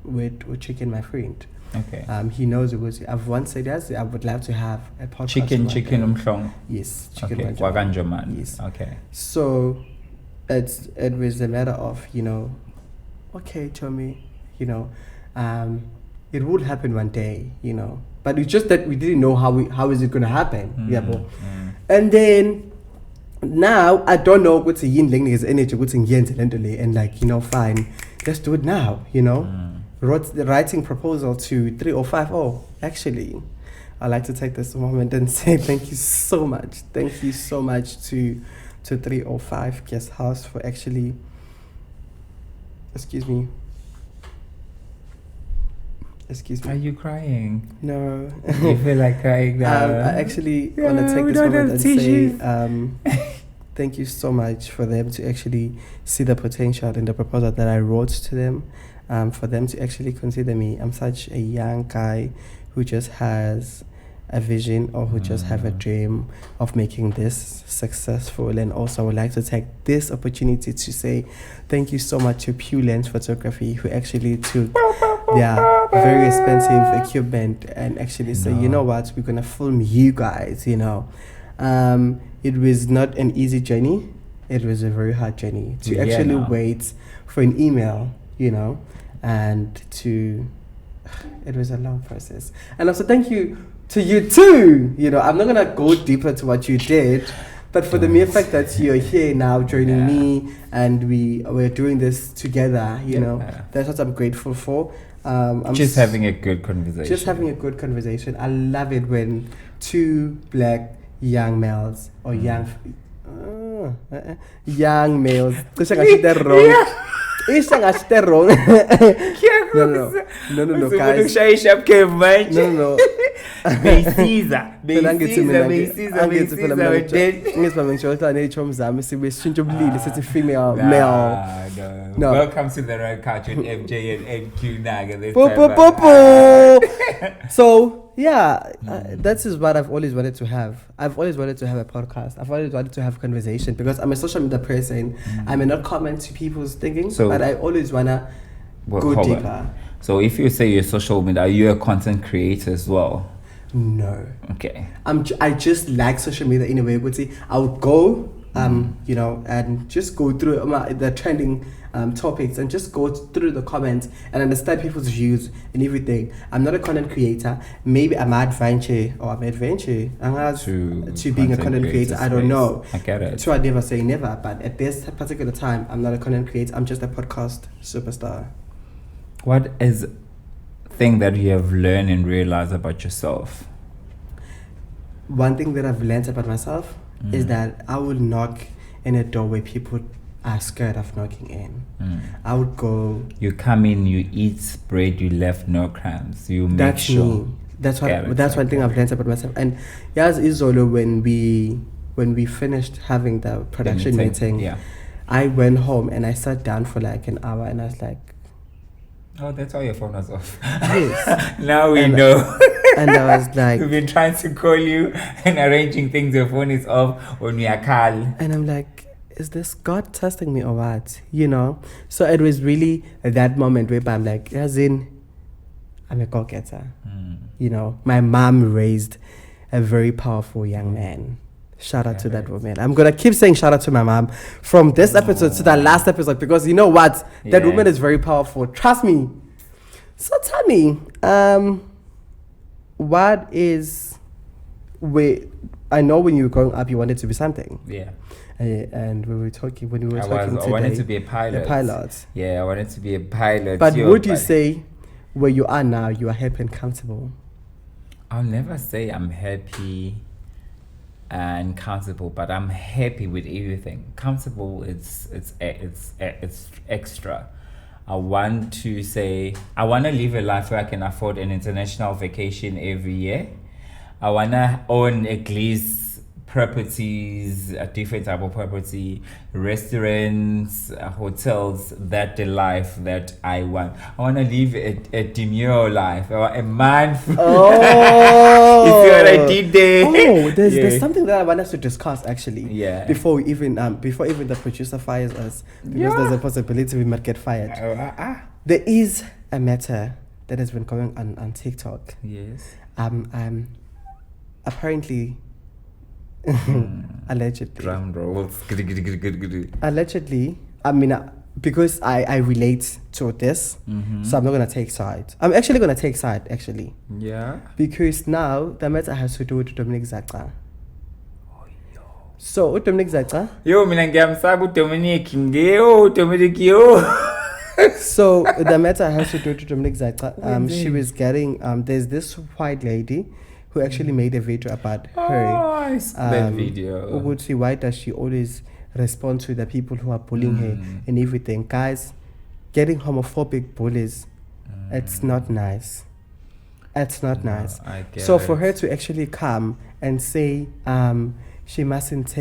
with Chicken, my friend. Okay. He knows it was. I've once said yes. I would love to have a podcast. Chicken one day. umhlong. Yes, chicken. Okay. Manjoma. Waganjoman. Yes. Okay. So, it was a matter of, okay, Tommy, it would happen one day, but it's just that we didn't know how is it gonna happen. Yeah, and then now I don't know what's a yin is energy, what's in yin and fine, let's do it now. Wrote the writing proposal to 3050. Actually, I'd like to take this moment and say thank you so much. Thank you so much to 305 Guest House for actually, excuse me. Are you crying? No. You feel like crying now? I actually want to take this moment and say thank you so much for them to actually see the potential in the proposal that I wrote to them. For them to actually consider me. I'm such a young guy who just has a vision, or who just have a dream of making this successful. And also I would like to take this opportunity to say thank you so much to Pure Lens Photography, who actually took their very expensive equipment and actually say, you know what, we're gonna film you guys. It was not an easy journey. It was a very hard journey to actually wait for an email, and it was a long process. And also thank you to you too. I'm not gonna go deeper to what you did, but for the mere fact that you're here now joining me and we're doing this together, that's what I'm grateful for. I'm just having a good conversation. Just having a good conversation. I love it when two black young males or young males. No, guys. No. Female. No. Welcome to the Redcouch with MJ and NQ Naga. So that is what I've always wanted to have. I've always wanted to have a podcast. I've always wanted to have a conversation, because I'm a social media person. I may not comment to people's thinking, but I always wanna go deeper. So if you say you're social media, are you a content creator as well? No. Okay. I just like social media in a way. I would go, and just go through the trending topics and just go through the comments and understand people's views and everything. I'm not a content creator. Maybe I'm adventure to being a content creator. I don't know. I get it. So I never say never, but at this particular time, I'm not a content creator. I'm just a podcast superstar. What is thing that you have learned and realized about yourself? One thing that I've learned about myself is that I will knock in a door where people are scared of knocking in. I would go. You come in, you eat bread, you left no crumbs. You make That's sure. me. That's one thing I've learned about myself. And yes, Izolo, when we finished having the production meeting, yeah. I went home and I sat down for like an hour and I was like, oh, that's why your phone was off. Yes. Now we know. And I was like, we've been trying to call you and arranging things. Your phone is off when we are calm. And I'm like, is this God testing me or what? You know? So it was really that moment where I'm like, as in, I'm a go-getter. You know, my mom raised a very powerful young man. Shout out to that woman. I'm going to keep saying shout out to my mom from this episode to the last episode because you know what? That woman is very powerful. Trust me. So tell me, what is... I know when you were growing up, you wanted to be something. Yeah. And when we were talking today... I wanted to be a pilot. A pilot. Yeah, I wanted to be a pilot. But would you say where you are now, you are happy and comfortable? I'll never say I'm happy and comfortable, but I'm happy with everything. Comfortable, it's extra. I want to live a life where I can afford an international vacation every year. I want to own at least properties, a different type of property, restaurants, hotels. That's the life that I want. I want to live a demure life. I want a man. Oh, you see what I did there? Oh, there's something that I want us to discuss actually. Yeah. Before even the producer fires us, because there's a possibility we might get fired. There is a matter that has been going on TikTok. Yes. Apparently. Allegedly. Drum rolls. Allegedly, I mean, because I relate to this, so I'm not gonna take side. I'm actually gonna take side, actually. Yeah. Because now the matter has to do with Dominic Zacha. So Dominic Zacha. Yo, mina ngiyamsaba Dominic Dominic yo. So the matter has to do with Dominic Zacha. She was getting there's this white lady who actually made a video about her. Oh, I saw that video. Why does she always respond to the people who are bullying her and everything? Guys, getting homophobic bullies, it's not nice. It's not nice. So for her to actually come and say she mustn't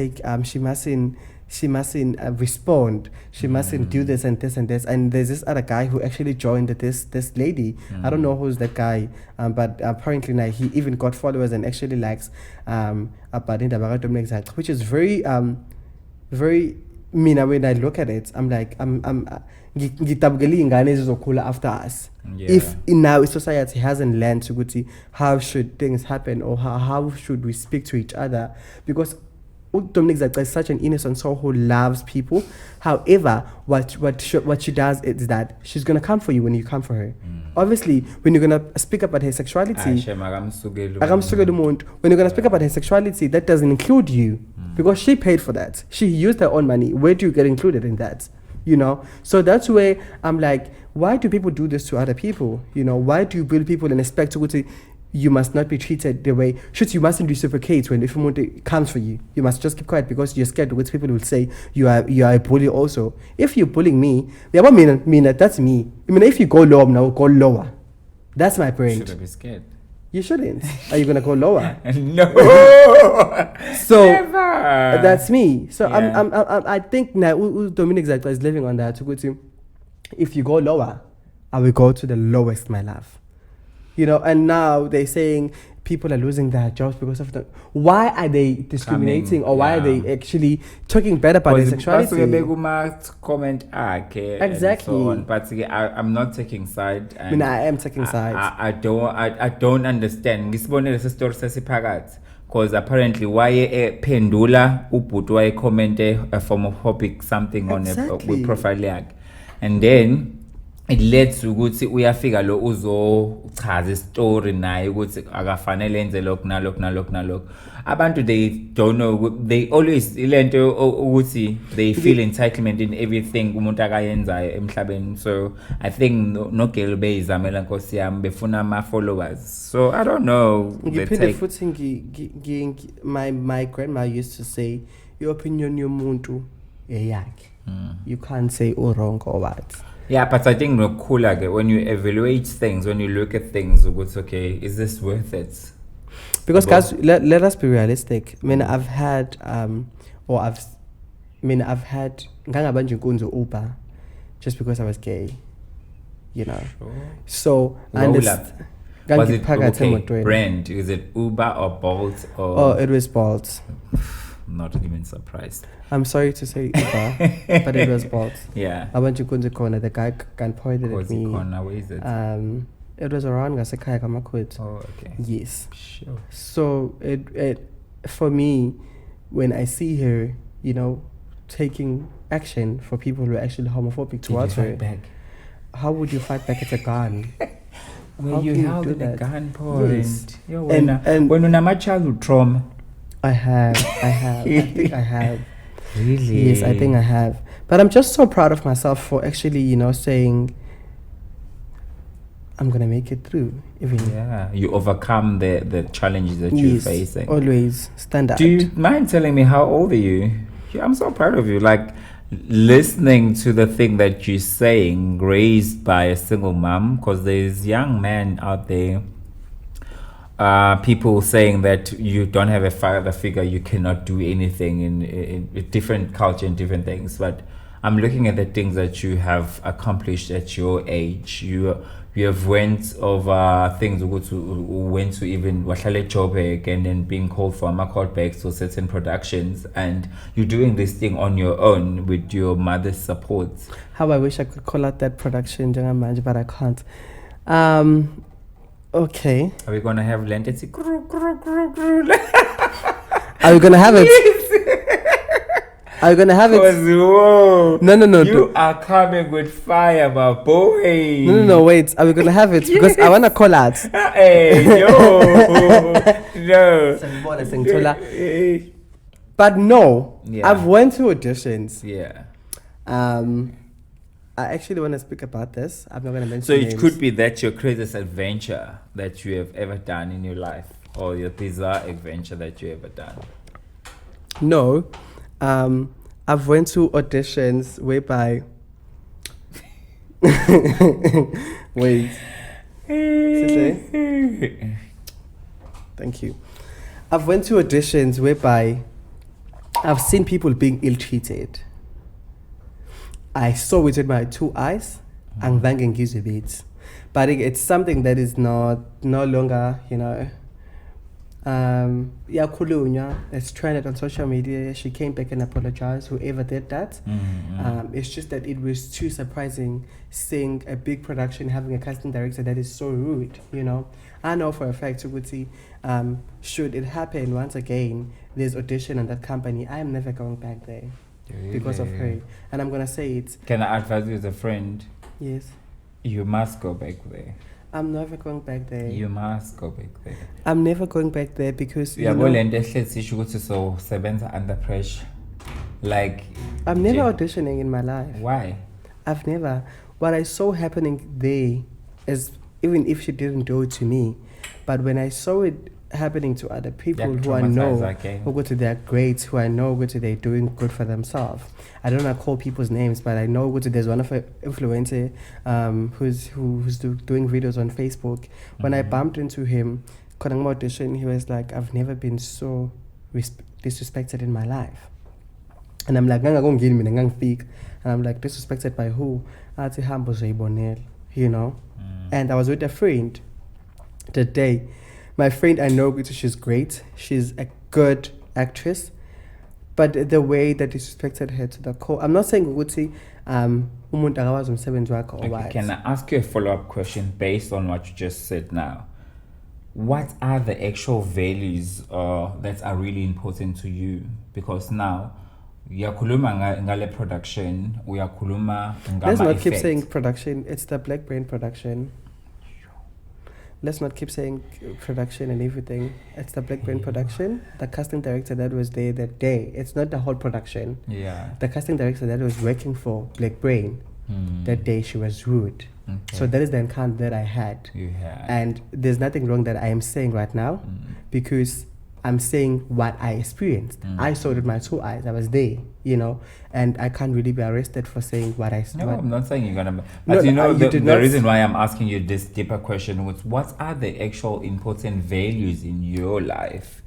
respond, she mustn't do this and this and this, and there's this other guy who actually joined this lady. I don't know who's that guy, but apparently now he even got followers and actually likes about Dominic Zacha, which is very very when I look at it, I'm like after us. If in our society hasn't learned to how should things happen or how should we speak to each other, because Dominic Zacha is such an innocent soul who loves people. However, what she does is that she's gonna come for you when you come for her. Obviously, when you're gonna speak about her sexuality, when you're gonna speak about her sexuality, that doesn't include you because she paid for that. She used her own money. Where do you get included in that? You know, so that's where I'm like, why do people do this to other people? You know, why do you build people and expect to you must not be treated the way you mustn't reciprocate when if someone comes for you. You must just keep quiet because you're scared what people will say you are a bully also. If you're bullying me, that's me. I mean, if you go lower now, go lower. That's my point. Should I be scared? You shouldn't. Are you gonna go lower? No. So never. That's me. So yeah. I think now Dominic Zacha is living on that. If you go lower, I will go to the lowest, my love. You know, and now they're saying people are losing their jobs because of that. Why are they discriminating why are they actually talking bad about their sexuality? Exactly. So but I'm not taking side. I mean, I am taking side. I don't understand. Because apparently why pendula ubhuti why comment a homophobic something on a with profile, and then it led to ukuthi uyafika lo uzochaza story naye ukuthi akafanele enze lokho nalokho. Abantu they don't know, they always ilento ukuthi they feel entitlement in everything umuntu akayenzayo emhlabeni. So I think no girl beyizamela nkosi yami befuna ama followers. So I don't know. My grandma used to say your opinion yomuntu eyakhe. You can't say wrong or what. Yeah, but I think no cooler when you evaluate things, when you look at things, it's okay, is this worth it? Because guys, let us be realistic. I mean, I've had ngangabanje inkunzi Uber just because I was gay. You know. Sure. So Was it okay, brand? Is it Uber or Bolt or? Oh, it was Bolt. Not even surprised. I'm sorry to say Uber, but it was Bolt. Yeah. I went to Kunzi Corner. The guy pointed at me. Corner, where is it? It was around Gasekhaya Kamakwet. Oh, okay. Yes. Sure. So it for me, when I see her, you know, taking action for people who are actually homophobic towards her. Back? How would you fight back at a gun? When you held at a gunpoint. Yes. And when you have childhood trauma. I have. I think I have. Really? Yes, I think I have. But I'm just so proud of myself for actually, you know, saying I'm gonna make it through. Even you overcome the challenges that you're facing. Always stand up. Do you mind telling me how old are you? Yeah, I'm so proud of you. Like listening to the thing that you're saying, raised by a single mom, because there's young men out there. People saying that you don't have a father figure, you cannot do anything in different culture and different things. But I'm looking at the things that you have accomplished at your age. You have went over things, went to even Wahlale Joburg and then being called for callbacks to certain productions, and you're doing this thing on your own with your mother's support. How I wish I could call out that production, but I can't. Okay. Are we gonna have Lentity? Are we gonna have it? Are you gonna have it? Whoa. No. You are coming with fire, my boy. No, wait. Are we gonna have it? Because I wanna call out. Hey, no. But no. Yeah. I've went to auditions. Yeah. I actually want to speak about this. I'm not going to mention So it names. could be that your craziest adventure that you have ever done in your life, or your bizarre adventure that you ever done. No. I've went to auditions whereby... Wait. Thank you. I've went to auditions whereby I've seen people being ill-treated. I saw it with my two eyes, and then gives a bit. But it's something that is no longer, you know. Kulunya, it's trended on social media. She came back and apologized, whoever did that. It's just that it was too surprising seeing a big production having a casting director that is so rude, you know. I know for a fact, should it happen once again, there's audition in that company, I am never going back there. Really? Because of her. And I'm going to say it. Can I advise you as a friend? Yes. You must go back there. I'm never going back there. You must go back there. I'm never going back there because so under pressure. Like I'm never auditioning in my life. Why? I've never. What I saw happening there is, even if she didn't do it to me, but when I saw it happening to other people who I know who go to their grades, who I know go to they're doing good for themselves. I don't want to call people's names, but I know there's one of an influencer who's doing videos on Facebook. When I bumped into him, calling my audition, he was like, "I've never been so disrespected in my life." And I'm like, and I'm like, disrespected by who? You know? And I was with a friend that day. My friend, I know she's great. She's a good actress. But the way that disrespected her to the core, I'm not saying Uguti, Can I ask you a follow-up question based on what you just said now? What are the actual values that are really important to you? Because now, uyakhuluma ngale production, uyakhuluma ngama let's not effect. keep saying production. It's the Black Brain production. Let's not keep saying production and everything. It's the Black Brain production. The casting director that was there that day. It's not the whole production. Yeah. The casting director that was working for Black Brain that day, she was rude. Okay. So that is the encounter that I had. You had. And there's nothing wrong that I am saying right now because I'm saying what I experienced. I saw it with my 2 eyes. I was there, and I can't really be arrested for saying what I saw. No, I'm not saying you're gonna. No, But the reason why I'm asking you this deeper question was, what are the actual important values in your life?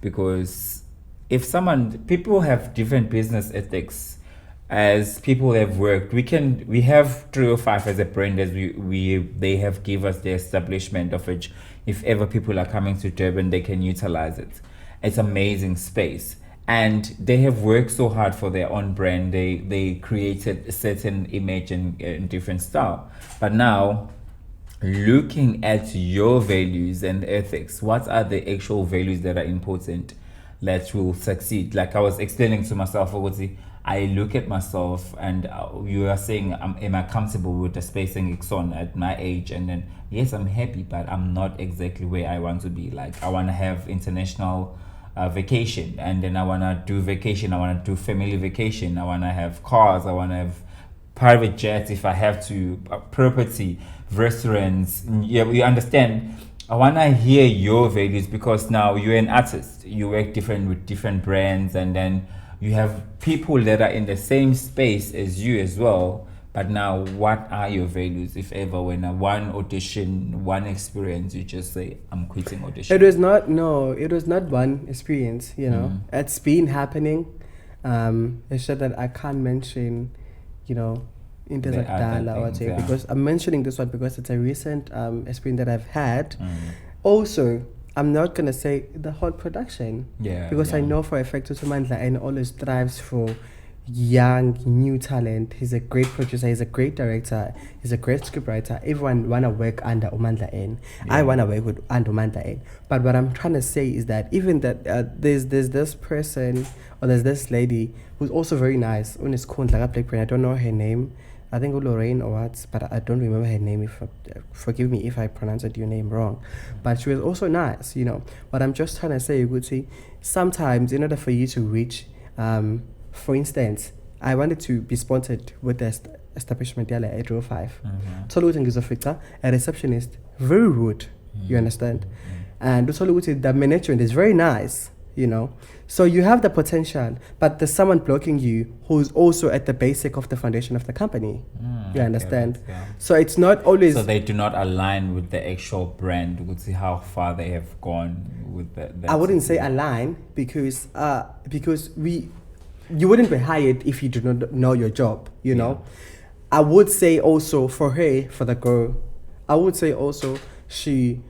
Because if people have different business ethics, as people have worked, we have 305 as a brand, as they have give us the establishment of which, if ever people are coming to Durban, they can utilize it. It's amazing space. And they have worked so hard for their own brand. They created a certain image and different style. But now, looking at your values and ethics, what are the actual values that are important that will succeed? Like I was explaining to myself, I look at myself and you are saying, am I comfortable with the spacing on at my age? And then, yes, I'm happy, but I'm not exactly where I want to be. Like I want to have international vacation, and then I want to do vacation. I want to do family vacation. I want to have cars. I want to have private jets if I have to, property, restaurants. Yeah, you understand. I want to hear your values, because now you're an artist. You work different with different brands, and then you have people that are in the same space as you as well. But now, what are your values, if ever, when one audition, one experience, you just say, I'm quitting audition? It was not one experience, It's been happening. It's just that I can't mention, in terms of Dala or say, because I'm mentioning this one because it's a recent experience that I've had. Also, I'm not gonna say the whole production, because I know for a fact Usumandla and always strives for young new talent. He's a great producer, he's a great director, he's a great scriptwriter. Everyone wanna work under Umandla N. I wanna work with under Umandla N. But what I'm trying to say is that even that there's this person, or there's this lady who's also very nice. I don't know her name. I think Lorraine or what, but I don't remember her name. Forgive me if I pronounced your name wrong. But she was also nice, What I'm just trying to say, you could see, sometimes in order for you to reach, for instance, I wanted to be sponsored with the establishment at 805. A receptionist, very rude, you understand? And the management is very nice, So you have the potential, but there's someone blocking you who's also at the basic of the foundation of the company. You understand? So it's not always... So they do not align with the actual brand. We could see how far they have gone with that. I wouldn't say align, because you wouldn't be hired if you do not know your job, know? I would say also for her, for the girl, I would say also she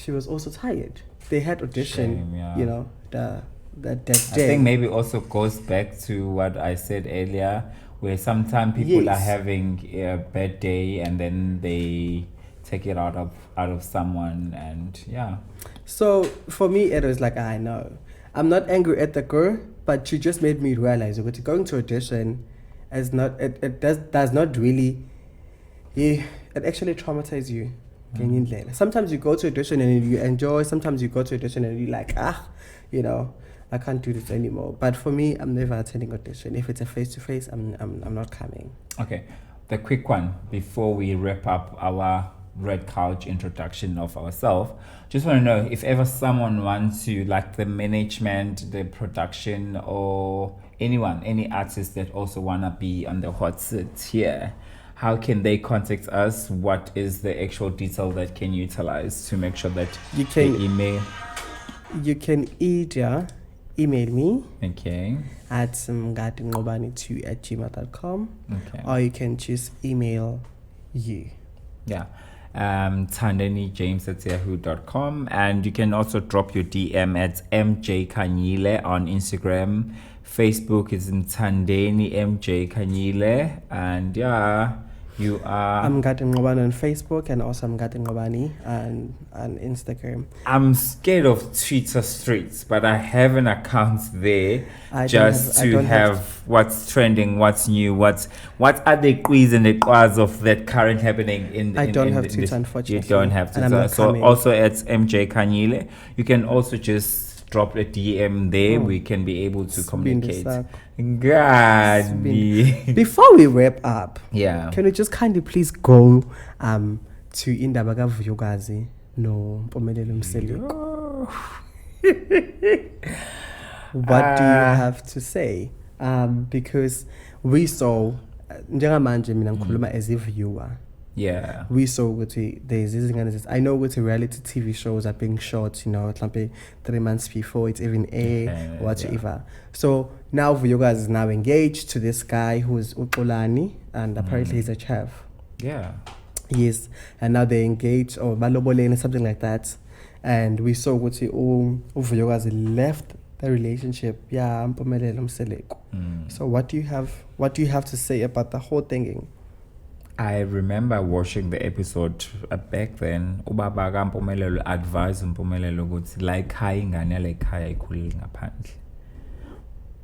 was also tired. They had audition, that day. I think maybe also goes back to what I said earlier, where sometimes people are having a bad day and then they take it out of someone, and So for me, it was like, I know, I'm not angry at the girl, but she just made me realize that going to audition is not. It does not really. It actually traumatizes you. Sometimes you go to audition and you enjoy. Sometimes you go to audition and you're like, I can't do this anymore. But for me, I'm never attending audition. If it's a face-to-face, I'm not coming. Okay, the quick one before we wrap up our Redcouch introduction of ourselves. Just want to know if ever someone wants to, like the management, the production, or anyone, any artist that also want to be on the hot seat here, how can they contact us? What is the actual detail that can utilize to make sure that you can email? You can either email me at mgatinqobani2@gmail.com, or you can just email you. TandeniJames@yahoo.com, and you can also drop your DM at MJ Kanyile on Instagram. Facebook is in Tandeni MJ Kanyile, and you are... I'm Mgatin Ngobani on Facebook, and also Mgatin Ngobani on Instagram. I'm scared of Twitter streets, but I have an account there to have what's trending, what's new, what are the quiz and the quaz of that current happening in I don't have Twitter, unfortunately. You don't have Twitter. So also at MJ Kanyile, you can also just drop a DM there. We can be able to communicate. God. Before we wrap up, can we just kindly please go to Indaba Kavuyokazi no Mpumelelo Mseliku? What do you have to say? Because we saw, njengamanje mina ngikhuluma as a viewer. Yeah. We saw ukuthi there's this. I know what reality TV shows are being shot, you know, like 3 months before it's even air or whatever. Yeah. So now Vuyokazi is now engaged to this guy who's Uxolani, and apparently he's a chef. Yeah. Yes, and now they're engaged or baloboleni, something like that. And we saw ukuthi Vuyokazi left the relationship. Yeah, So what do you have to say about the whole thing? I remember watching the episode back then. Ubaba kaMpumelelo advised Mpumelelo ukuthi like khaya ingane yale khaya ikhulile ngaphandle.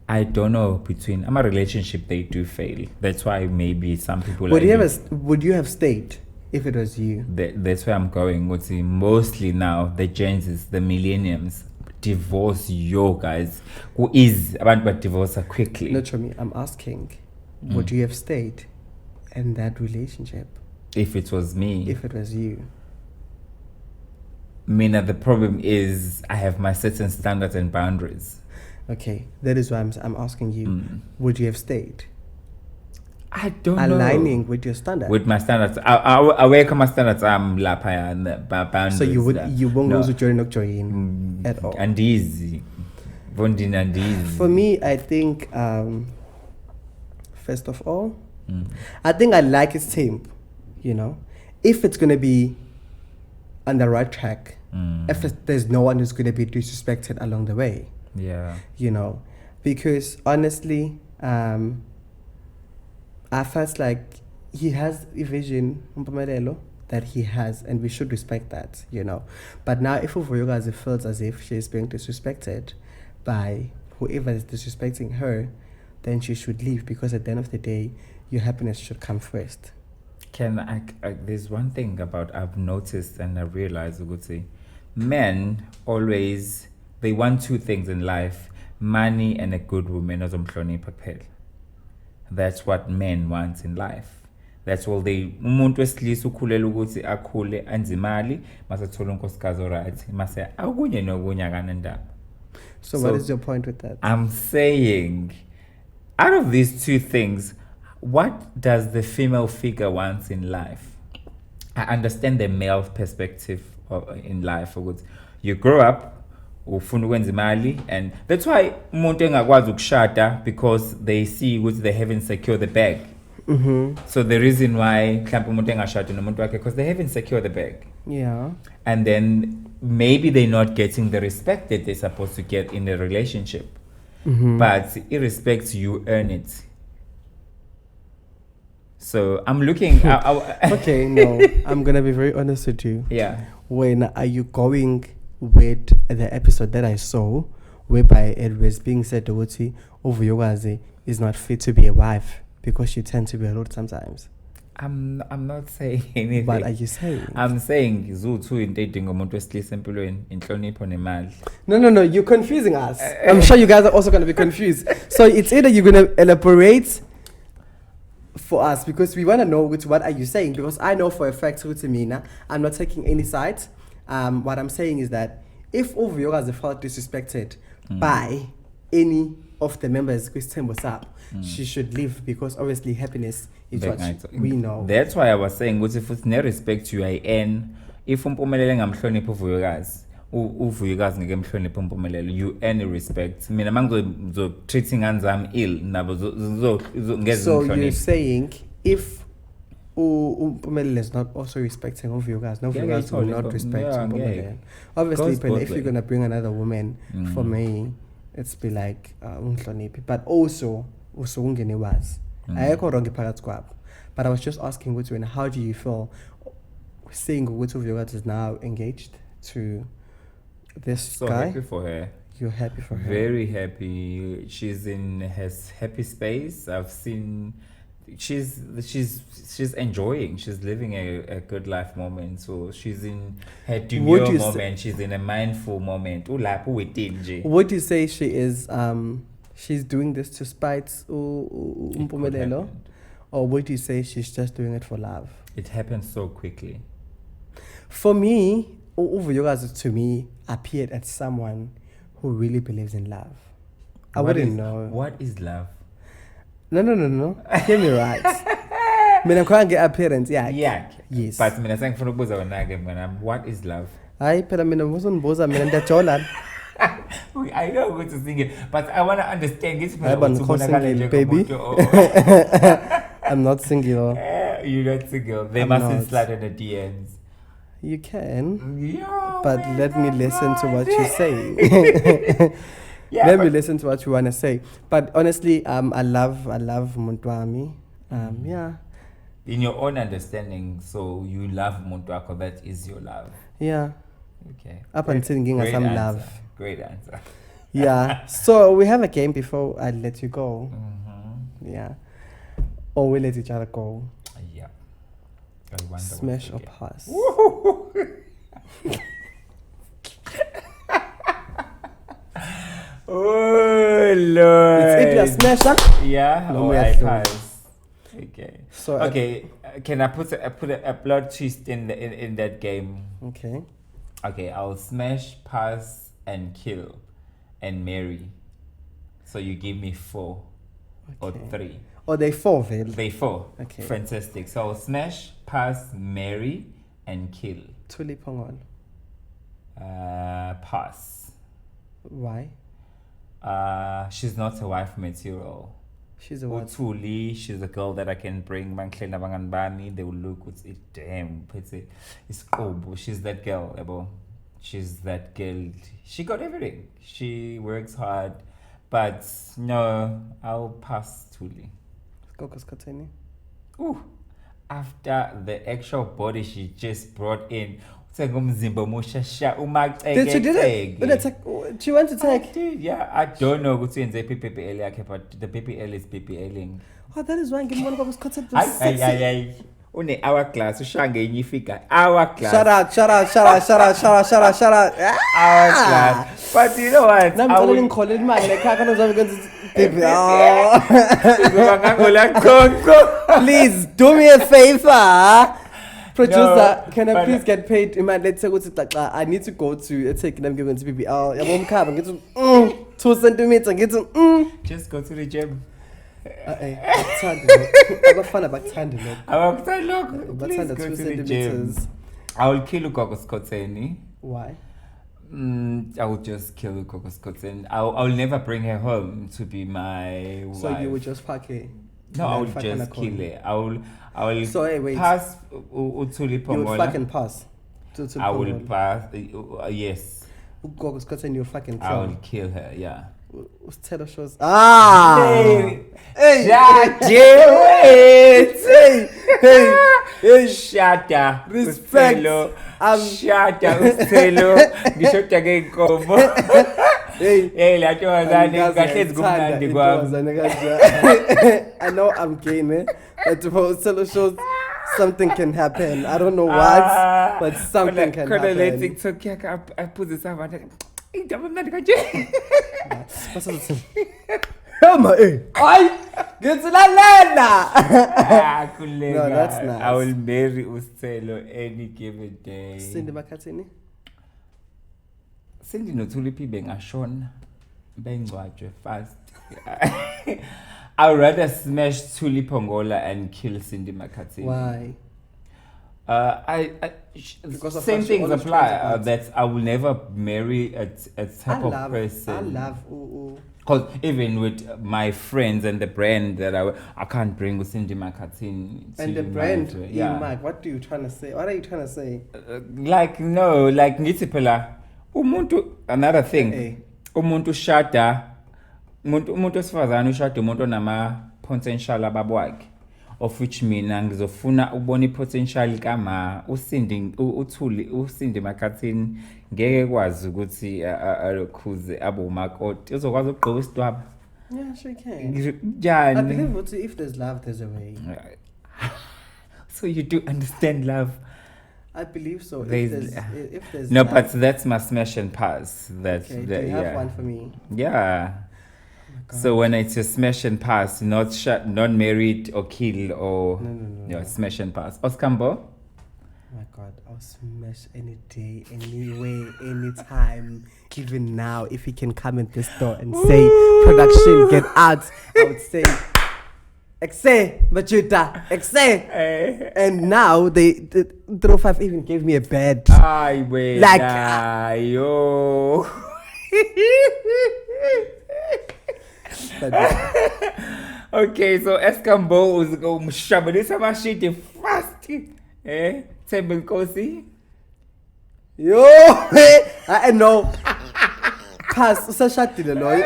I don't know, between a relationship they do fail. That's why maybe some people would you have stayed if it was you? That's where I'm going. Mostly now the Gen Zs, the millenniums, divorce your guys who is about but divorce quickly. Not for me. I'm asking, would you have stayed in that relationship if it was me? If it was you? Mina, the problem is I have my certain standards and boundaries. Okay, that is why I'm asking you. Would you have stayed? I don't know. Aligning with your standards. With my standards, I work on my standards. I'm lapaya and boundaries. So you won't go to join at all. And easy, bonding and easy. For me, I think first of all, I think I like his team. You know, if it's gonna be on the right track, if there's no one who's gonna be disrespected along the way. Yeah. You know, because honestly, I felt like he has a vision, that he has, and we should respect that, you know. But now, if Vuyokazi feels as if she is being disrespected by whoever is disrespecting her, then she should leave, because at the end of the day, your happiness should come first. There's one thing about I've noticed and I realized, men always, they want two things in life: money and a good woman. That's what men want in life. That's all they. Umuntu wesilisa ukhulela ukuthi akhule anze imali mase thola unkosikazi alright mase akunye nokunye akanendaba. So what is your point with that? I'm saying, out of these two things, what does the female figure want in life? I understand the male perspective in life. You grow up, ufuna ukwenza imali, and that's why umuntu engakwazi ukushada, because they see ukuthi they haven't secured the bag. So the reason why mhlawumbe umuntu engashadi nomuntu wakhe, because they haven't secured the bag. Yeah. And then maybe they're not getting the respect that they're supposed to get in a relationship. But irrespective, you earn it. So I'm looking. Okay, no, I'm gonna be very honest with you. Yeah. When are you going with the episode that I saw, whereby it was being said that Vuyokazi is not fit to be a wife because she tends to be alone sometimes? I'm not saying anything. What are you saying? I'm saying Zuthu in dating umuntu wesilisa empilweni inhlonipho nemali. No, you're confusing us. I'm sure you guys are also going to be confused. So it's either you're going to elaborate for us, because we want to know what are you saying, because I know for a fact Mina, I'm not taking any sides. What I'm saying is that if Vuyokazi felt disrespected by any of the members, she should leave, because obviously happiness is what we know. That's why I was saying, if it's no respect to UIN, if umpumelele ngamhlonipha Vuyokazi, uVuyokazi ngeke mhlonipha umpumelelo, you earn respect. Mina mangizo treating anzam ill nabo ngeze. So you're saying if Umpumelelo is not also respecting Vuyokazi, no, Vuyokazi will not respect Umpumelelo. Obviously, if you're gonna bring another woman, for me, it's be like unhloniphi, but also usungene was. Ayekho wrong phakathi kwabo. But I was just asking when, how do you feel seeing Vuyokazi is now engaged to this guy? Happy for her. You're happy for her? Very happy. She's in her happy space. I've seen she's enjoying. She's living a good life moment. So she's in her demure moment. She's in a mindful moment. Would you say she is she's doing this to spite Umpumelelo, or would you say she's just doing it for love? It happens so quickly. For me, Vuyokazi to me appeared as someone who really believes in love. I What wouldn't is- know. What is love? No. Hear me right. Mina can't get appearance. Yeah. Yeah. Yes. But mina sengifuna ukubuza wena ke mna, what is love? Hayi phela mina ngizonibuza mina ndiyajola. I know what to sing, but I want to understand this. Hayi bani single baby. I'm not single. You're not single. They I'm mustn't not. slide on the DMs. You can. Yeah, But let me listen to what you say. Yeah, Let me but- listen to what you wanna say. But honestly, I love Muntwami. Yeah. In your own understanding, so you love umuntu wakho, that is your love. Yeah. Okay. Up until nginga Great some answer. love. Great answer. Yeah. So we have a game before I let you go. Mm-hmm. Yeah. Or we let each other go. Yeah. I wonder Smash or what's the pass. Oh Lord. It's either smash huh? Yeah, No, or we I have to. pass. Okay. So Okay. Can I put a plot twist in that game? okay. Okay, I'll smash, pass, and kill, and marry. So you give me 4 or Okay. 3. Or they four veil. They 4. Okay. Fantastic. So I'll smash, pass, marry, and kill. Tuli Pongol. Pass. Why? She's not a wife material. She's a what? Uthuli, she's a girl that I can bring Manklena Banganbani. They will look with it. Damn, it's Kobo. She's that girl, Ebo. She's that girl. She got everything. She works hard. But no, I'll pass Thuli. Kokos Kateni. Ooh. After the actual body she just brought in. Did she did it? But it's like, she went to take. Dude, yeah, I don't know what's in the PPL yakhe, but the PPL is PPLing. Oh, that is why I'm getting one of those concepts. Ay. Une hourglass, ushange enye ifika. Hourglass. Shut out. Hourglass. But you know what? Now I I'm would- calling my like I can't going to Uzoba ngangola khonko. Please do me a favor. Producer, No, can I but- please get paid? Let's say I need to go to take them going to BBL. I won't come and get to 2 centimeters and get to Just go to the gym. Abafana bakuthanda lokho. Awakuthalokho. Please Bathanda go 2 to the gym. centimeters. I will kill Ukoko Scotseni. Why? I would just kill Ukoko Scotseni. I'll never bring her home to be my wife. So you would just pack her? No, I would fuck just Anaconda. kill her. I will So, hey, wait. pass Uthuli You would Pongola. fucking pass. To I will pass. Yes, Ugogo Scotseni, you fucking I will kill. kill her. Yeah. Sthelo shows. Hey, Hey. Shata. Respect. Sthelo. Shata. Sthelo. Ngishoda ke inkomo. Hey. La ntombazane kahlezi kumnandi kwami. I know I'm gay, man. But for Sthelo shows, something can happen. I don't know what, but something can Khona le happen. TikTok yakhe aphuzisa abantu. Indaba mnandi kanje. Hema, eh. Ay, ngithilalela. No, that's nice. I will marry Sthelo any given day. Cindy Makhathini. Cindy noThuli bengashona bengcwatshwe fast. I would rather smash Thuli Pongola and kill Cindy Makhathini. Why? Because of Same what she things always apply. talks about. That I will never marry a type of person. I love. Ooh. Because even with my friends and the brand that I can't bring Cindy Makhathini to And the brand, marriage. Yeah. Mike, what are you trying to say? Like ngithi phela umuntu, another thing. Hey. Umuntu shada umuntu osifazana ushada umuntu onama potential ababwakhe, of which mina ngizofuna ukubona i-potential kama Cindy Makhathini ngeke kwazi ukuthi alokhuze abe umakoti uzokwazi ukugqoka isidwaba. Yeah, sure can. Njani? I believe what if there's love, there's a way. So you do understand love. I believe so. There's- If there's No, love, but that's my smash and pass. That's okay, that, do you have yeah. one for me? Yeah. God. So when it's a smash and pass, not married or kill or No. smash and pass. Oskambo? Oh my God, I'll smash any day, anyway, anytime. even now, if he can come in this door and say, production, get out, I would say, Exe, Machuta, Exe. And now the 305 even gave me a bed. Ay, wait. Like, yo. Okay, so Escambo was going shabadisa mashiti fast. Thembe Nkosi. Yo, I know. Pass, usashadile loyo.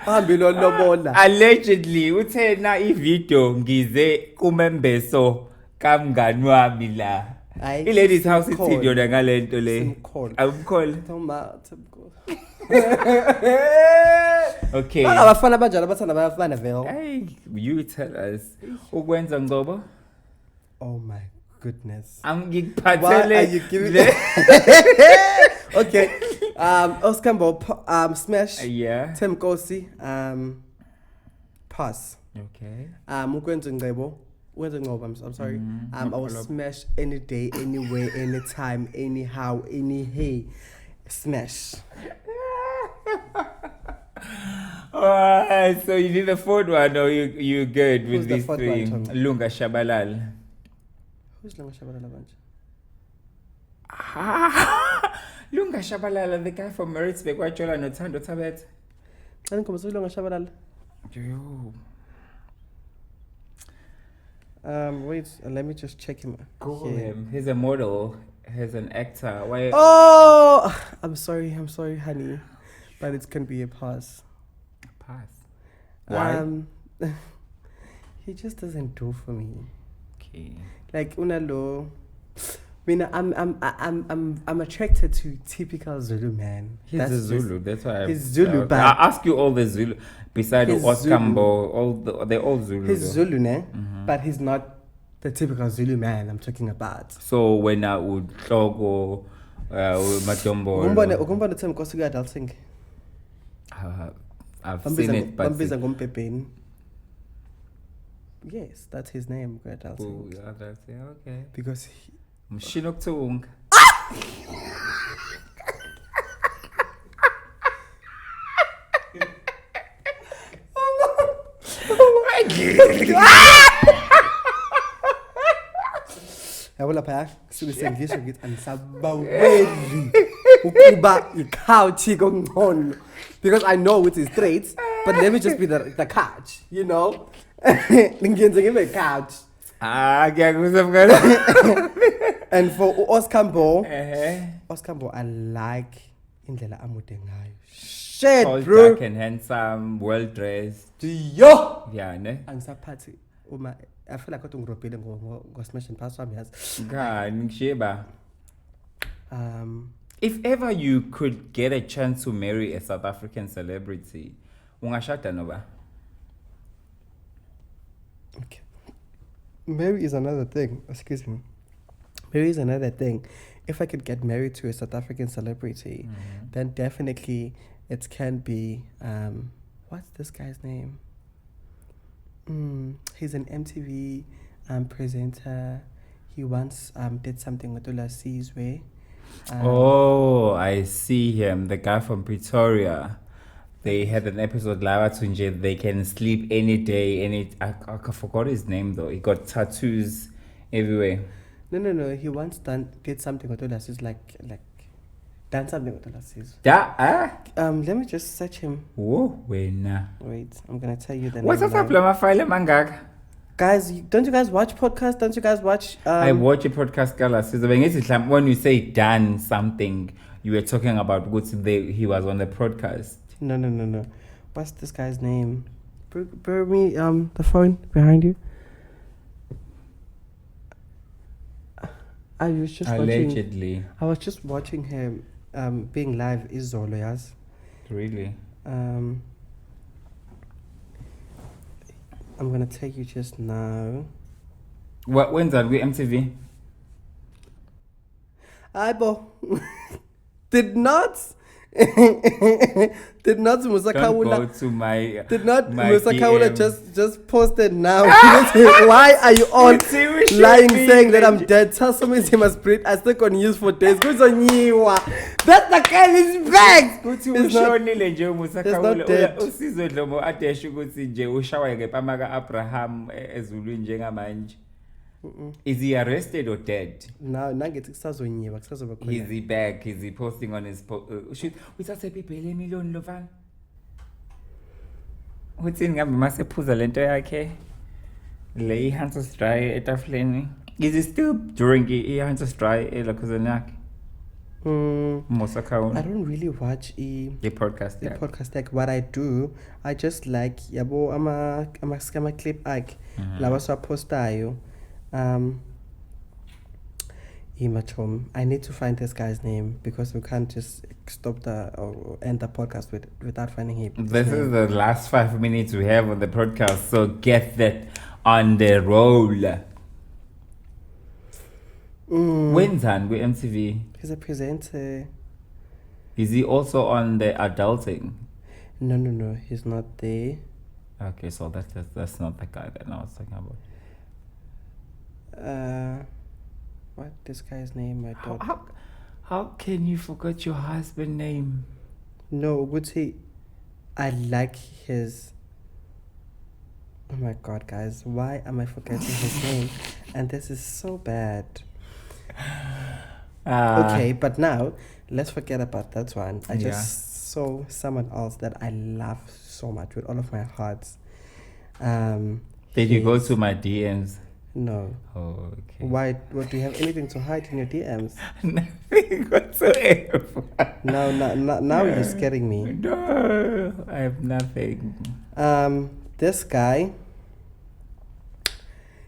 Hambile lobola. Allegedly, uthe na ivideo ngize kumembeso kamngani wami la. I lady's house ithini yona ngalento le. Awumkhole. Okay. Abafana banjalo bathanda bayafana vele. Hey, you tell us. Ukwenza ngoba? Oh my goodness. Ngikuphathele. Why are you giving me? Okay. Oscar Mbo, smash. Yeah. Temkosi, pass. Okay. Ukwenza ngcebo. I'm sorry. I will smash any day, anywhere, anytime, anyhow, anyhay. Smash. Alright, so you need the fourth one, or you good with these three? Lunga Shabalal. Who's Lunga Shabalal? Lunga Shabalala, the guy from Maritzburg, Wachola, Notando Tabet. I think I'm Lunga Shabalala. Wait, let me just check him. Google him. He's a model. He's an actor. Why? Oh, I'm sorry, honey, but it can be a pass. Pass. Why? He just doesn't do for me. Okay. Like Unalo. I mean, I'm attracted to typical Zulu man. He's a Zulu. That's why he's Zulu. But I ask you all the Zulu besides Oskambo. They're all Zulu. He's Zulu, ne? Mm-hmm. But he's not the typical Zulu man I'm talking about. So when I would Togo, Matombo. Ugumbana Tim Kosuga dancing. I've seen it, but yes, that's his name. Oh, yeah, that's it. Okay. Because Mshinok Tung. Yabona phaya sisengisho ngithi anisabaweli ukuba ikhathi kongcono, because I know it is straight, but let me just be the couch, you know. Ngiyenze ngibe couch. Ngiyakuzwa mngani. And for Oscar Mbo, I like indlela amude ngayo. Shit, tall, bro. dark and handsome, well dressed. Yo. Yeah, ne? Angisaphathi uma I feel like ngirobhile ngo smash and pass wami yazi. God, ngisheba. If ever you could get a chance to marry a South African celebrity, ungashada noba? Okay. Marry is another thing. Excuse me. Marry is another thing. If I could get married to a South African celebrity, then definitely it can be what's this guy's name? He's an MTV presenter. He once did something with Zwane. Oh, I see him. The guy from Pretoria. They had an episode Lava Tunje. They can sleep any day. I forgot his name though. He got tattoos everywhere. No. He once did something with Zwane, like done something with Zwane. Yeah. Let me just search him. Whoa, winner. Wait, I'm gonna tell you the name. What's up, my file mangak? Guys, don't you guys watch podcasts? Don't you guys watch? I watch a podcast, Gala. When you say done something, you were talking about he was on the podcast. No. What's this guy's name? Bear me the phone behind you. I was just allegedly. I was just watching him being live. Is Zolo, yes? Really? I'm gonna tell you just now. When's that? We MTV? Aibo did not Did not Don't Musakaula go to my did not my Musakaula DM. just posted now? Why are you all lying saying that I'm dead? Tell someone he must breathe. I still can use for days. Go to Niwa. That's the guy is back. Kuthi It's not ushonile nje uMusakhawula dead. uSizwe Dlomo adeshe ukuthi nje ushawa ngepama kaAbraham ezulwini njengamanje. Is he arrested or dead? Now ngithi kusazonyiwa kusazoba khona. Is he back? Is he posting on his shoot uthathe ibhele million lofana? Uthini ngambe masephuza lento yakhe? Le iHansos dry etafuleni. Is he still during iHansos dry elakhuzeni yakhe? Musakhawula. I don't really watch the podcast. The podcast like what I do, I just like yabo ama clip like lawa swapostayo. I need to find this guy's name because we can't just stop or end the podcast without finding him. This is the last 5 minutes we have on the podcast, so get that on the roll. When's on with MTV? He's a presenter. Is he also on the adulting? No, he's not there. Okay, so that's not the guy that I was talking about. What this guy's name? I don't. How can you forget your husband's name? No, would say I like his. Oh my God, guys! Why am I forgetting his name? And this is so bad. Okay, but now let's forget about that one. I just saw someone else that I love so much with all of my heart. Did you go to my DMs? No. Oh, okay. Why? What, do you have anything to hide in your DMs? Nothing whatsoever. Now you're scaring me. No, I have nothing. This guy,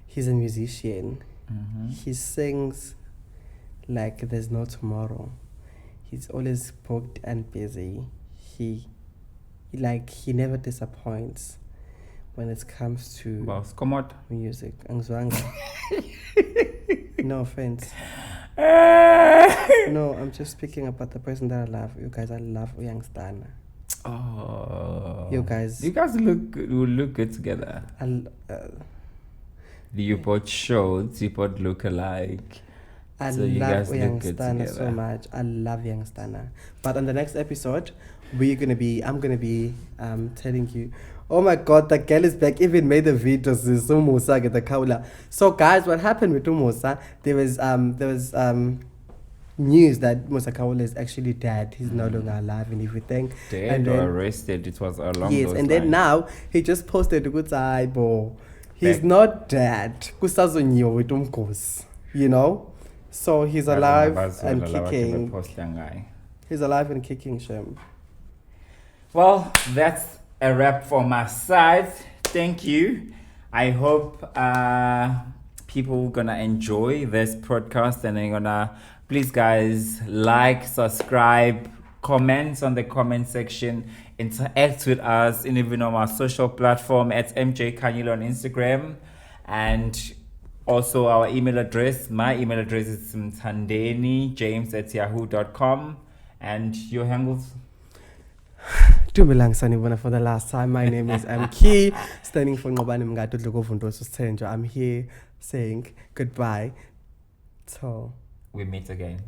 he's a musician. Mm-hmm. He sings like there's no tomorrow. He's always booked and busy. He never disappoints when it comes to music. Angzwanga. No offense. No, I'm just speaking about the person that I love. You guys, I love Uyangstana. Oh. You guys will look good together. You both shorts, you both look alike. I love Uyangstana so much. I love Uyangstana. But on the next episode, I'm gonna be telling you, oh my God, the girl is back. Even made the videos. So Musa get the kaula. So guys, what happened with Musa? There was news that Musa Kaula is actually dead. He's no longer alive and everything. Dead or arrested? It was along yes, those and lines. then now he just posted a good bo. He's not dead. Kusazonyiwa with umkhosi. You know, so he's alive and kicking. He's alive and kicking, Shem. Well, that's a wrap for my side. Thank you. I hope people gonna enjoy this podcast and they're gonna please guys like, subscribe, comment on the comment section, interact with us and even on our social platform at MJ Kanyilo on Instagram, and also our email address. My email address is mthandenijames@yahoo.com. And your handles? Dumelang sanibona for the last time. My name is Key, standing for Ngobani Mngadi Dlokuvundoso Stenjo. I'm here saying goodbye. So we meet again.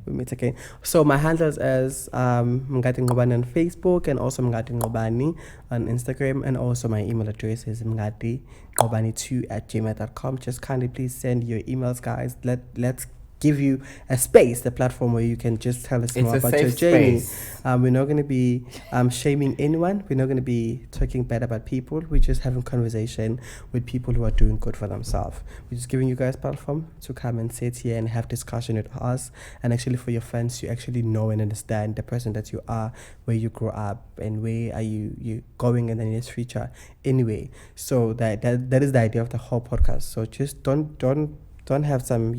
So my handles is Mngadi Ngobani on Facebook and also Mngadi Ngobani on Instagram, and also my email address is mngadi2@gmail.com. Just kindly please send your emails, guys. Let's give you a space, the platform where you can just tell us more about your journey. We're not going to be shaming anyone. We're not going to be talking bad about people. We're just having conversation with people who are doing good for themselves. We're just giving you guys platform to come and sit here and have discussion with us, and actually for your friends to actually know and understand the person that you are, where you grew up, and where are you going in the near future. Anyway, so that is the idea of the whole podcast. So just don't have some,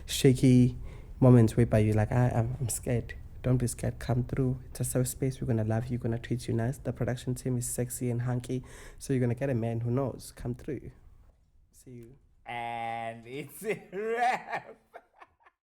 shaky moments whereby you're like, I'm scared. Don't be scared. Come through. It's a safe space. We're going to love you. We're going to treat you nice. The production team is sexy and hunky. So you're going to get a man who knows. Come through. See you. And it's a wrap.